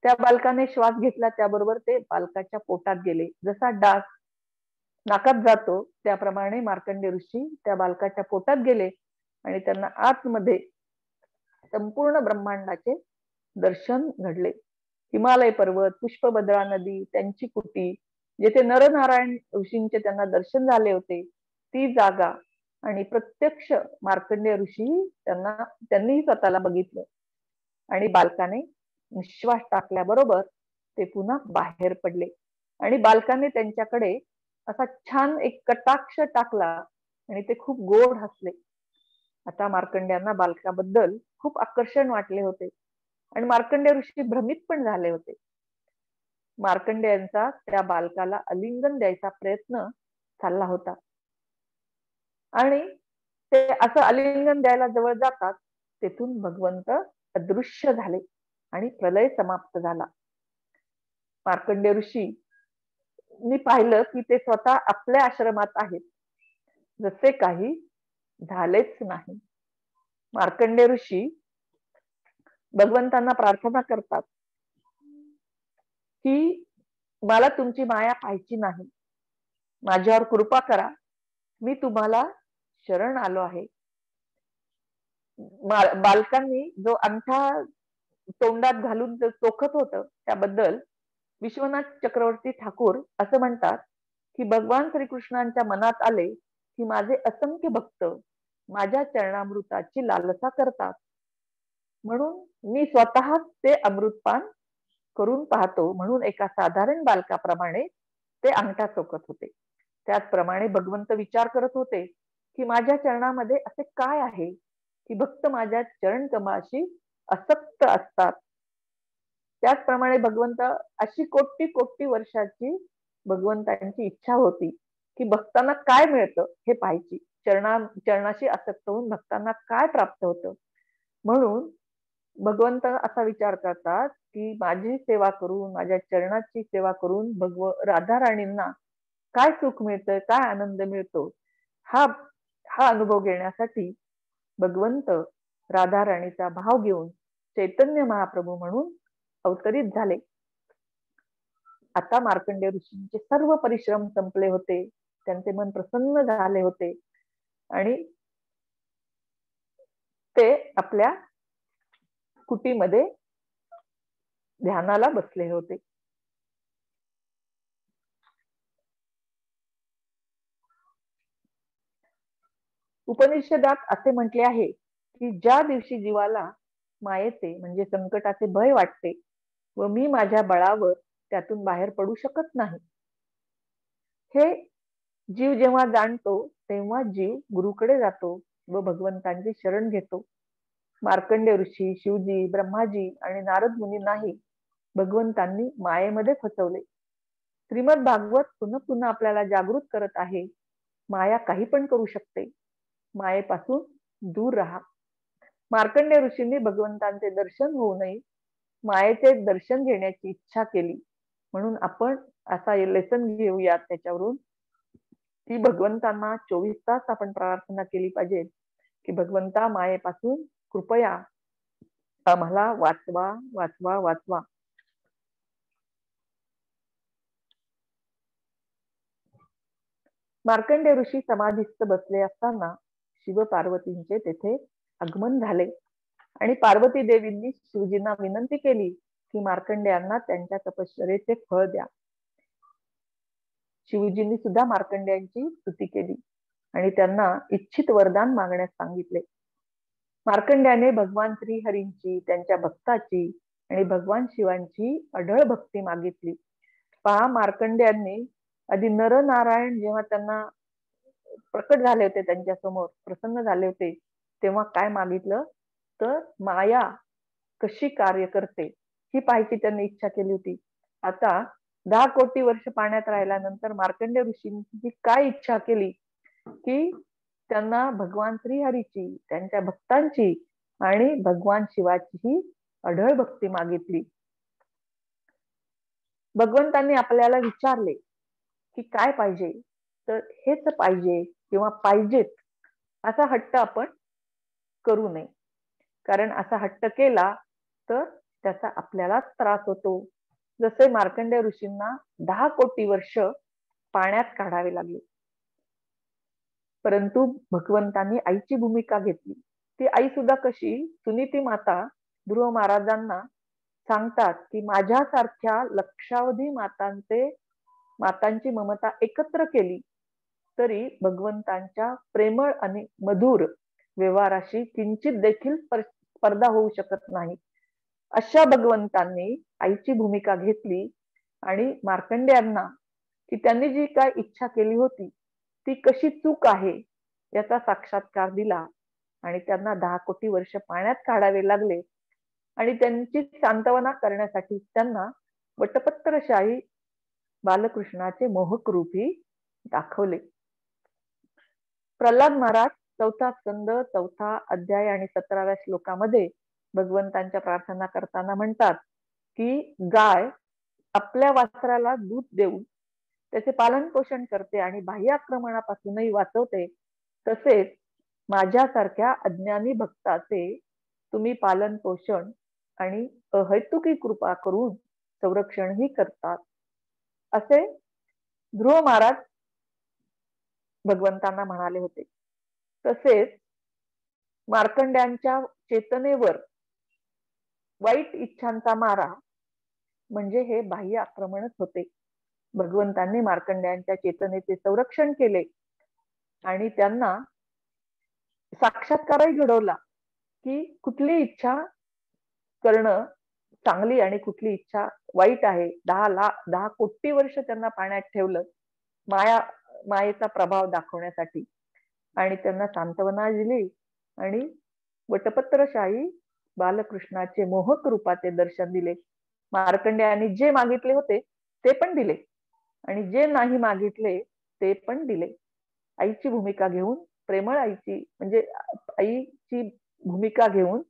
त्या बालकाने श्वास घेतला त्याबरोबर ते बालकाच्या पोटात गेले. जसा डास नाकात जातो त्याप्रमाणे मार्कंडेय ऋषी त्या बालकाच्या पोटात गेले आणि त्यांना आतमध्ये संपूर्ण ब्रह्मांडाचे दर्शन घडले. हिमालय पर्वत, पुष्पभद्रा नदी, त्यांची कुटी, जेथे नरनारायण ऋषींचे त्यांना दर्शन झाले होते ती जागा आणि प्रत्यक्ष मार्कंडेय ऋषी त्यांनीही स्वतःला बघितलं आणि बालकाने निश्वास टाकल्याबरोबर ते पुन्हा बाहेर पडले आणि बालकाने त्यांच्याकडे असा छान एक कटाक्ष टाकला आणि ते खूप गोड हसले. आता मार्कंडेयांना बालकाबद्दल खूप आकर्षण वाटले होते आणि मार्कंडेय ऋषी भ्रमित पण झाले होते. मार्कंडेयांचा त्या बालकाला आलिंगन द्यायचा प्रयत्न चालला होता आणि ते असं आलिंगन द्यायला जवळ जातात तेथून भगवंत अदृश्य झाले आणि प्रलय समाप्त झाला. मार्कंडेय ऋषी मी पाहिलं की ते स्वतः आपल्या आश्रमात आहेत, जसे काही झालेच नाही. मार्कंडेय ऋषी भगवंतांना प्रार्थना करतात की मला तुमची माया पाहायची नाही. माझ्यावर कृपा करा, मी तुम्हाला शरण आलो आहे. बालकांनी जो अंगठा तोंडात घालून जे चोखत होतं त्याबद्दल विश्वनाथ चक्रवर्ती ठाकूर असं म्हणतात की भगवान श्रीकृष्णांच्या मनात आले की माझे असंख्य भक्त माझ्या चरणामृताची लालसा करतात, म्हणून मी स्वतःच ते अमृतपान करून पाहतो. म्हणून एका साधारण बालकाप्रमाणे ते अंगठा चोखत होते. त्याचप्रमाणे भगवंत विचार करत होते की माझ्या चरणामध्ये असे काय आहे की भक्त माझ्या चरण कमळाशी आसक्त असतात. त्याचप्रमाणे भगवंत अशी कोटी कोटी वर्षाची भगवंतांची इच्छा होती की भक्तांना काय मिळतं हे पाहायची, चरणाशी आसक्त होऊन भक्तांना काय प्राप्त होतं. म्हणून भगवंत असा विचार करतात की माझी सेवा करून, माझ्या चरणाची सेवा करून राधा राणींना काय सुख मिळतं, काय आनंद मिळतो, हा हा अनुभव घेण्यासाठी भगवंत राधा राणीचा भाव घेऊन चैतन्य महाप्रभू म्हणून अवतरित झाले. आता मार्कंडेय ऋषींचे सर्व परिश्रम संपले होते, त्यांचे मन प्रसन्न झाले होते आणि ते आपल्या कुटीमध्ये ध्यानाला बसले होते. उपनिषदात असे म्हटले आहे की ज्या दिवशी जीवाला मायेचे म्हणजे संकटाचे भय वाटते व मी माझ्या बळावर त्यातून बाहेर पडू शकत नाही, हे जीव जेव्हा जाणतो तेव्हा जीव गुरुकडे जातो व भगवंतांची शरण घेतो. मार्कंडेय ऋषी, शिवजी, ब्रह्माजी आणि नारद मुनींनाही भगवंतांनी मायेमध्ये फसवले. श्रीमद भागवत पुन्हा पुन्हा आपल्याला जागृत करत आहे, माया काही पण करू शकते, मायेपासून दूर राहा. मार्कंडेय ऋषींनी भगवंतांचे दर्शन होऊ नये मायेचे दर्शन घेण्याची इच्छा केली. म्हणून आपण असा लेसन घेऊयात त्याच्यावरून की भगवंतांना 24 तास आपण प्रार्थना केली पाहिजे की भगवंता मायेपासून कृपया आम्हाला वाचवा वाचवा वाचवा. मार्कंडेय ऋषी समाधीस्थ बसले असताना शिव पार्वतींचे तेथे आगमन झाले आणि पार्वती देवींनी शिवजींना विनंती केली की मार्कंडेयांना त्यांच्या तपश्चर्येचे फळ द्या. शिवजींनी सुद्धा मार्कंडेयांची स्तुती केली आणि त्यांना इच्छित वरदान मागण्यास सांगितले. मार्कंड्याने भगवान श्रीहरींची, त्यांच्या भक्ताची आणि भगवान शिवांची अढळ भक्ती मागितली. पहा, मार्कंड्यांनी आधी नरनारायण जेव्हा त्यांना प्रकट झाले होते, त्यांच्या समोर प्रसन्न झाले होते, तेव्हा काय मागितलं तर माया कशी कार्य करते ही पाहायची त्यांनी इच्छा केली होती. आता 10 कोटी वर्ष पाण्यात राहिल्यानंतर मार्कंडेय ऋषींची काय इच्छा केली की त्यांना भगवान श्रीहरीची, त्यांच्या भक्तांची आणि भगवान शिवाची ही अढळ भक्ती मागितली. भगवंतांनी आपल्याला विचारले की काय पाहिजे, तर हेच पाहिजे किंवा पाहिजेत असा हट्ट आपण करू नये, कारण असा हट्ट केला तर त्याचा आपल्यालाच त्रास होतो. जसे मार्कंडेय ऋषींना 10 कोटी वर्ष पाण्यात काढावे लागले, परंतु भगवंतांनी आईची भूमिका घेतली. ती आई सुद्धा कशी, सुनीती माता ध्रुव महाराजांना सांगतात की माझ्यासारख्या लक्षावधी मातांची ममता एकत्र केली तरी भगवंतांच्या प्रेमळ आणि मधुर व्यवहाराशी किंचित देखील स्पर्धा होऊ शकत नाही. अशा भगवंतांनी आईची भूमिका घेतली आणि मार्कंडेयांना की त्यांनी जी काय इच्छा केली होती ती कशी चूक आहे याचा साक्षात्कार दिला आणि त्यांना 10 कोटी वर्ष पाण्यात काढावे लागले आणि त्यांची सांत्वना करण्यासाठी त्यांना वटपत्रशाही बालकृष्णाचे मोहक रूपी दाखवले. प्रल्हाद महाराज 4था स्कंद 4था अध्याय आणि 17व्या श्लोकामध्ये भगवंतांच्या प्रार्थना करताना म्हणतात की गाय आपल्या वासराला दूध देऊन त्याचे पालन पोषण करते आणि बाह्य आक्रमणापासूनही वाचवते, तसेच माझ्यासारख्या अज्ञानी भक्ताचे तुम्ही पालन पोषण आणि अहैतुकी कृपा करून संरक्षणही करतात. असे ध्रुव महाराज भगवंतांना म्हणाले होते. तसेच मार्कंड्यांच्या चेतनेवर वाईट इच्छांचा मारा म्हणजे हे बाह्य आक्रमणच होते. भगवंतांनी मार्कंड्यांच्या चेतनेचे संरक्षण केले आणि त्यांना साक्षात्कारही घडवला की कुठली इच्छा करणं चांगली आणि कुठली इच्छा वाईट आहे. 10 कोटी वर्ष त्यांना पाण्यात ठेवलं मायेचा प्रभाव दाखवण्यासाठी आणि त्यांना सांत्वना दिली आणि वटपत्रशाही बालकृष्णाचे मोहक रूपाचे दर्शन दिले. मार्कंडेयांनी जे मागितले होते ते पण दिले आणि जे नाही मागितले ते पण दिले. आईची भूमिका घेऊन, प्रेमळ आईची म्हणजे आईची भूमिका घेऊन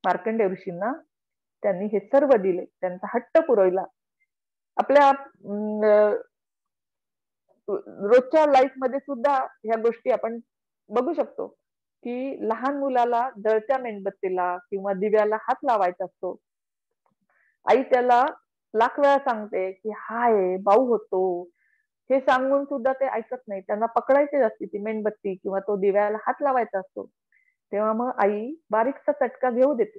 मार्कंडेय ऋषींना त्यांनी हे सर्व दिले, त्यांचा हट्ट पुरवला. आपल्या रोजच्या लाईफ मध्ये सुद्धा ह्या गोष्टी आपण बघू शकतो की लहान मुलाला जळत्या मेणबत्तीला किंवा दिव्याला हात लावायचा असतो. आई त्याला लाख वेळा सांगते की हाय बाऊ होतो, हे सांगून सुद्धा ते ऐकत नाही. त्यांना पकडायची असते ती मेणबत्ती किंवा तो दिव्याला हात लावायचा असतो. तेव्हा मग आई बारीकसा चटका घेऊ देते.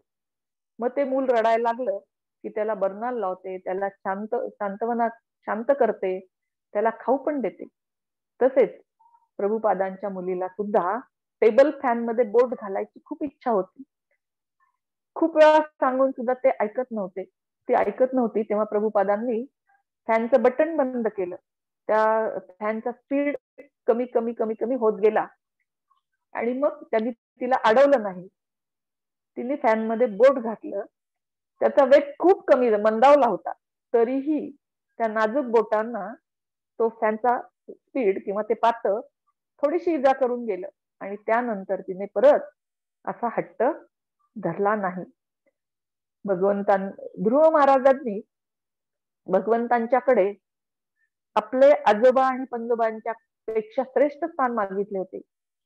मग ते मूल रडायला लागलं की त्याला बर्नाल लावते, त्याला शांत करते, त्याला खाऊ पण देते. तसेच प्रभुपादांच्या मुलीला सुद्धा टेबल फॅन मध्ये बोट घालायची खूप इच्छा होती. खूप वेळा सांगून सुद्धा ते ऐकत नव्हते. ती ऐकत नव्हती तेव्हा प्रभुपादांनी फॅनचं बटन बंद केलं. त्या फॅनचा स्पीड कमी कमी कमी कमी होत गेला आणि मग त्यांनी तिला अडवलं नाही. तिने फॅन मध्ये बोट घातलं. त्याचा वेग खूप कमी मंदावला होता, तरीही त्या नाजूक बोटांना तो फॅनचा स्पीड किंवा ते पातं थोडीशी इजा करून गेलं आणि त्यानंतर तिने परत असा हट्ट धरला नाही. ध्रुव महाराजांनी भगवंतांच्याकडे आपले आजोबा आणि पंजोबांच्या पेक्षा श्रेष्ठ स्थान मागितले होते.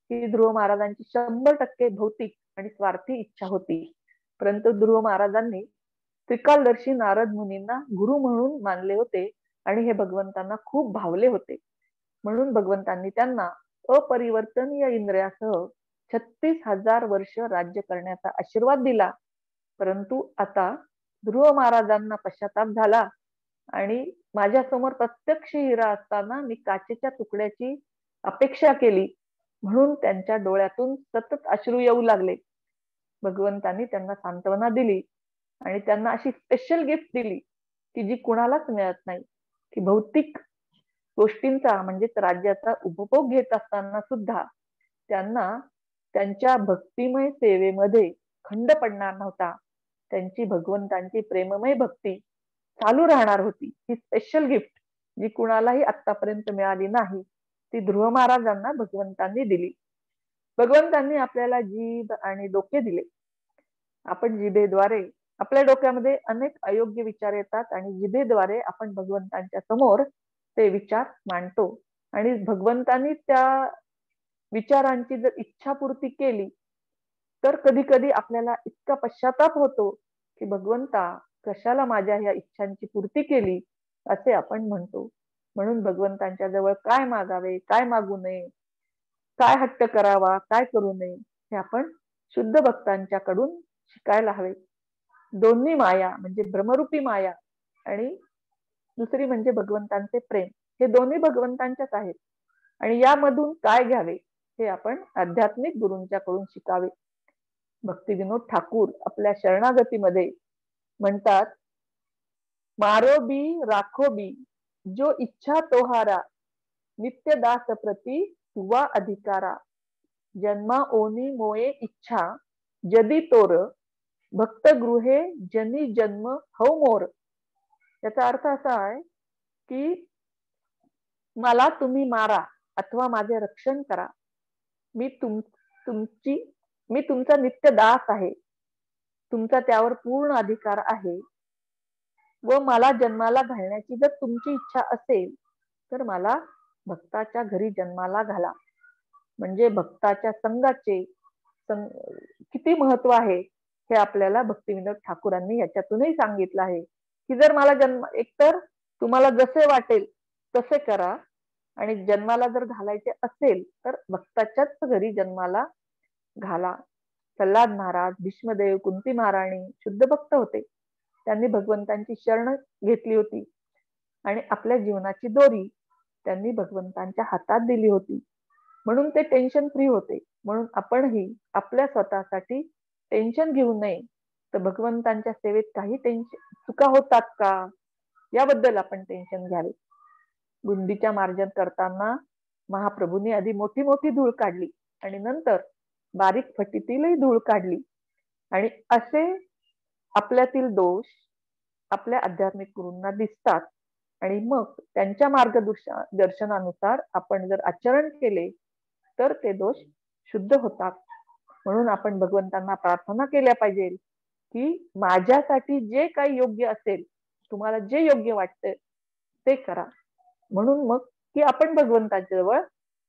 ही ध्रुव महाराजांची 100% भौतिक आणि स्वार्थी इच्छा होती. परंतु ध्रुव महाराजांनी त्रिकालदर्शी नारद मुनींना गुरु म्हणून मानले होते आणि हे भगवंतांना खूप भावले होते. म्हणून भगवंतांनी त्यांना अपरिवर्तनीय इंद्रियासह 36,000 वर्ष राज्य करण्याचा आशीर्वाद दिला. परंतु आता ध्रुव महाराजांना पश्चाताप झाला आणि माझ्या समोर प्रत्यक्ष हिरा असताना मी काचेच्या तुकड्याची अपेक्षा केली, म्हणून त्यांच्या डोळ्यातून सतत अश्रू येऊ लागले. भगवंतांनी त्यांना सांत्वना दिली आणि त्यांना अशी स्पेशल गिफ्ट दिली की जी कुणालाच मिळत नाही, की भौतिक गोष्टींचा म्हणजेच राज्याचा उपभोग घेत असताना सुद्धा त्यांना त्यांच्या भक्तिमय सेवेमध्ये खंड पडणार नव्हता. त्यांची भगवंतांची प्रेममय भक्ती चालू राहणार होती. ही स्पेशल गिफ्ट जी कुणालाही आतापर्यंत मिळाली नाही ती ध्रुव महाराजांना भगवंतांनी दिली. भगवंतांनी आपल्याला जीभ आणि डोके दिले. आपण जिभेद्वारे आपल्या डोक्यामध्ये अनेक अयोग्य विचार येतात आणि जिभेद्वारे आपण भगवंतांच्या समोर ते विचार मांडतो आणि भगवंतांनी त्या विचारांची जर इच्छापूर्ती केली तर कधी कधी आपल्याला इतका पश्चाताप होतो की भगवंता कशाला माझ्या ह्या इच्छांची पूर्ती केली असे आपण म्हणतो. म्हणून भगवंतांच्या जवळ काय मागावे, काय मागू नये, काय हट्ट करावा, काय करू नये हे आपण शुद्ध भक्तांच्याकडून शिकायला हवे. दोन्ही माया म्हणजे भ्रमरूपी माया आणि दुसरी म्हणजे भगवंतांचे प्रेम, हे दोन्ही भगवंतांच्याच आहेत आणि यामधून काय घ्यावे हे आपण आध्यात्मिक गुरूंच्याकडून शिकावे. भक्तिविनोद ठाकूर आपल्या शरणागतीमध्ये म्हणतात, मारो बी राखो बी जो इच्छा तोहारा, नित्य दास प्रती तुवा अधिकारा, जन्मा ओनी मोये इच्छा जदी तोर, भक्त गृहे जनी जन्म हौ मोर. याचा अर्थ असा आहे की मला तुम्ही मारा अथवा माझे रक्षण करा, मी तुमचा नित्य दास आहे, तुमचा त्यावर पूर्ण अधिकार आहे व मला जन्माला घालण्याची जर तुमची इच्छा असेल तर मला भक्ताच्या घरी जन्माला घाला. म्हणजे भक्ताच्या संघाचे किती महत्व आहे हे आपल्याला भक्तिविनोद ठाकूरांनी याच्यातूनही सांगितलं आहे की जर मला एकतर तुम्हाला जसे वाटेल तसे करा आणि जन्माला जर घालायचे असेल तर भक्ताच्याच घरी जन्माला घाला. प्रल्हाद महाराज, भीष्मदेव, कुंती महाराणी शुद्ध भक्त होते. त्यांनी भगवंतांची शरण घेतली होती आणि आपल्या जीवनाची दोरी त्यांनी भगवंतांच्या हातात दिली होती. म्हणून ते टेन्शन फ्री होते. म्हणून आपणही आपल्या स्वतःसाठी टेन्शन घेऊ नये. तर भगवंतांच्या सेवेत काही चुका होतात का याबद्दल आपण टेन्शन घ्यावे. गुंडीच्या मार्जन करताना महाप्रभूंनी आधी मोठी मोठी धूळ काढली आणि नंतर बारीक फटीतीलही धूळ काढली. आणि असे आपल्यातील दोष आपल्या आध्यात्मिक गुरूंना दिसतात आणि मग त्यांच्या मार्गदर्शनानुसार आपण जर आचरण केले तर ते दोष शुद्ध होतात. म्हणून आपण भगवंतांना प्रार्थना केल्या पाहिजे की माझ्यासाठी जे काही योग्य असेल, तुम्हाला जे योग्य वाटते ते करा. म्हणून मग की आपण भगवंताच्या जवळ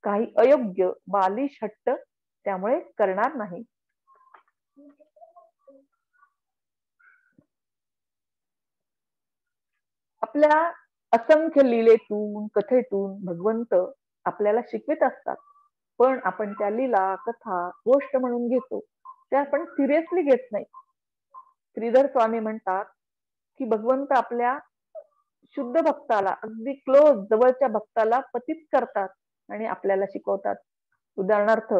काही अयोग्य बालिश हट्ट त्यामुळे करणार नाही. आपल्या असंख्य लीलेतून कथेतून भगवंत आपल्याला शिकवित असतात, पण आपण त्या लीला कथा गोष्ट म्हणून घेतो, त्या आपण सिरियसली घेत नाही. श्रीधर स्वामी म्हणतात की भगवंत आपल्या शुद्ध भक्ताला, अगदी क्लोज जवळच्या भक्ताला पतित करतात आणि आपल्याला शिकवतात. उदाहरणार्थ,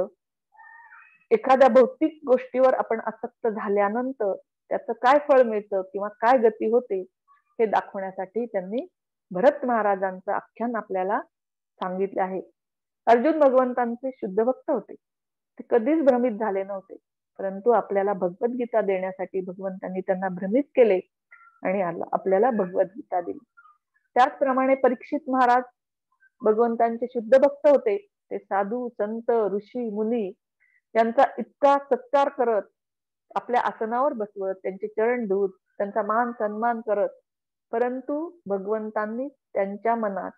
एखाद्या भौतिक गोष्टीवर आपण आसक्त झाल्यानंतर त्याचं काय फळ मिळतं किंवा काय गती होते हे दाखवण्यासाठी त्यांनी भरत महाराजांचं आख्यान आपल्याला सांगितले आहे. अर्जुन भगवंतांचे शुद्ध भक्त होते, ते कधीच भ्रमित झाले नव्हते, परंतु आपल्याला भगवद्गीता देण्यासाठी भगवंतांनी त्यांना भ्रमित केले आणि आपल्याला भगवद्गीता दिली. त्याचप्रमाणे परीक्षित महाराज भगवंतांचे शुद्ध भक्त होते. ते साधू संत ऋषी मुनी यांचा इतका सत्कार करत, आपल्या आसनावर बसवत, त्यांचे चरण धुत, त्यांचा मान सन्मान करत, परंतु भगवंतांनी त्यांच्या मनात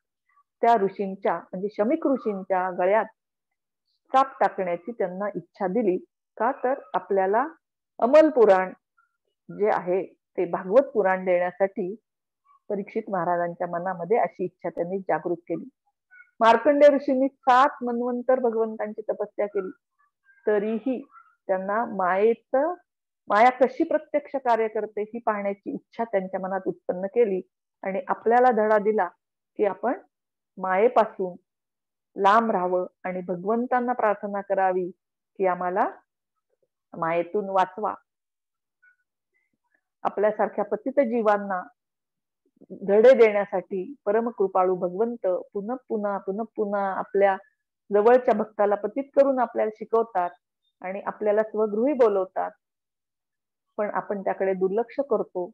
त्या ऋषींच्या म्हणजे शमीक ऋषींच्या गळ्यात साप टाकण्याची त्यांना इच्छा दिली. का तर आपल्याला अमल पुराण जे आहे ते भागवत पुराण देण्यासाठी परीक्षित महाराजांच्या मनामध्ये अशी इच्छा त्यांनी जागृत केली. मार्कंडेय ऋषींनी 7 मन्वंतर भगवंतांची तपस्या केली, तरीही त्यांना माया कशी प्रत्यक्ष कार्य करते ही पाहण्याची इच्छा त्यांच्या मनात उत्पन्न केली आणि आपल्याला धडा दिला की आपण मायेपासून लांब राहावं आणि भगवंतांना प्रार्थना करावी की आम्हाला मायेतून वाचवा. आपल्यासारख्या पतित जीवांना धडे देण्यासाठी परमकृपाळू भगवंत पुन्हा पुन्हा आपल्या जवळच्या भक्ताला पतित करून आपल्याला शिकवतात आणि आपल्याला स्वगृही बोलवतात, पण आपण त्याकडे दुर्लक्ष करतो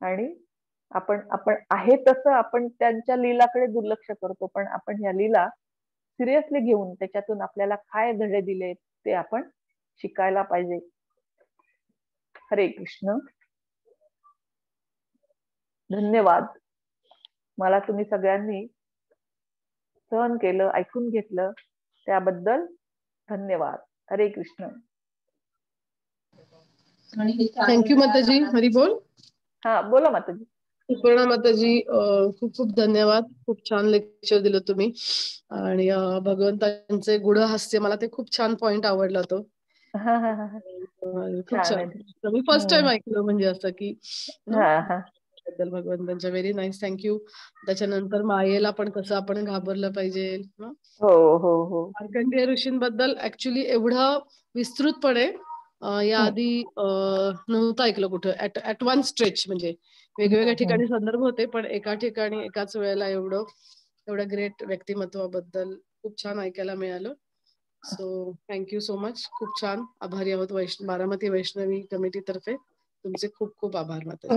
आणि आपण आहे तसं आपण त्यांच्या लीलाकडे दुर्लक्ष करतो. पण आपण ह्या लीला सिरियसली घेऊन त्याच्यातून आपल्याला काय धडे दिले ते आपण शिकायला पाहिजे. हरे कृष्ण. धन्यवाद. मला तुम्ही सगळ्यांनी सहन केलं, ऐकून घेतलं त्याबद्दल धन्यवाद. हरे कृष्ण. थँक्यू माताजी. हरी बोल. हा बोला माताजी. सुपर्णा माताजी, खूप खूप धन्यवाद. खूप छान लेक्चर दिलं तुम्ही आणि भगवंतांचे गुढ हास्य, मला ते खूप छान पॉइंट आवडला तो. खूप छान. मी फर्स्ट टाइम ऐकलं म्हणजे असं की भगवंतांच्या. Very nice. थँक्यू. त्याच्यानंतर मायेला पण कसं आपण घाबरलं पाहिजे. मार्कंडेय ऋषींबद्दल ऍक्च्युली एवढं विस्तृतपणे याआधी नव्हतं ऐकलं कुठं. ऍट वन स्ट्रेच म्हणजे वेगवेगळ्या ठिकाणी संदर्भ होते, पण एका ठिकाणी एकाच वेळेला एवढं ग्रेट व्यक्तिमत्वाबद्दल खूप छान ऐकायला मिळालं. So thank you so much. खूप छान. आभारी आहोत बारामती वैष्णवी कमिटीतर्फे. तुमचे खूप खूप आभार माताजी.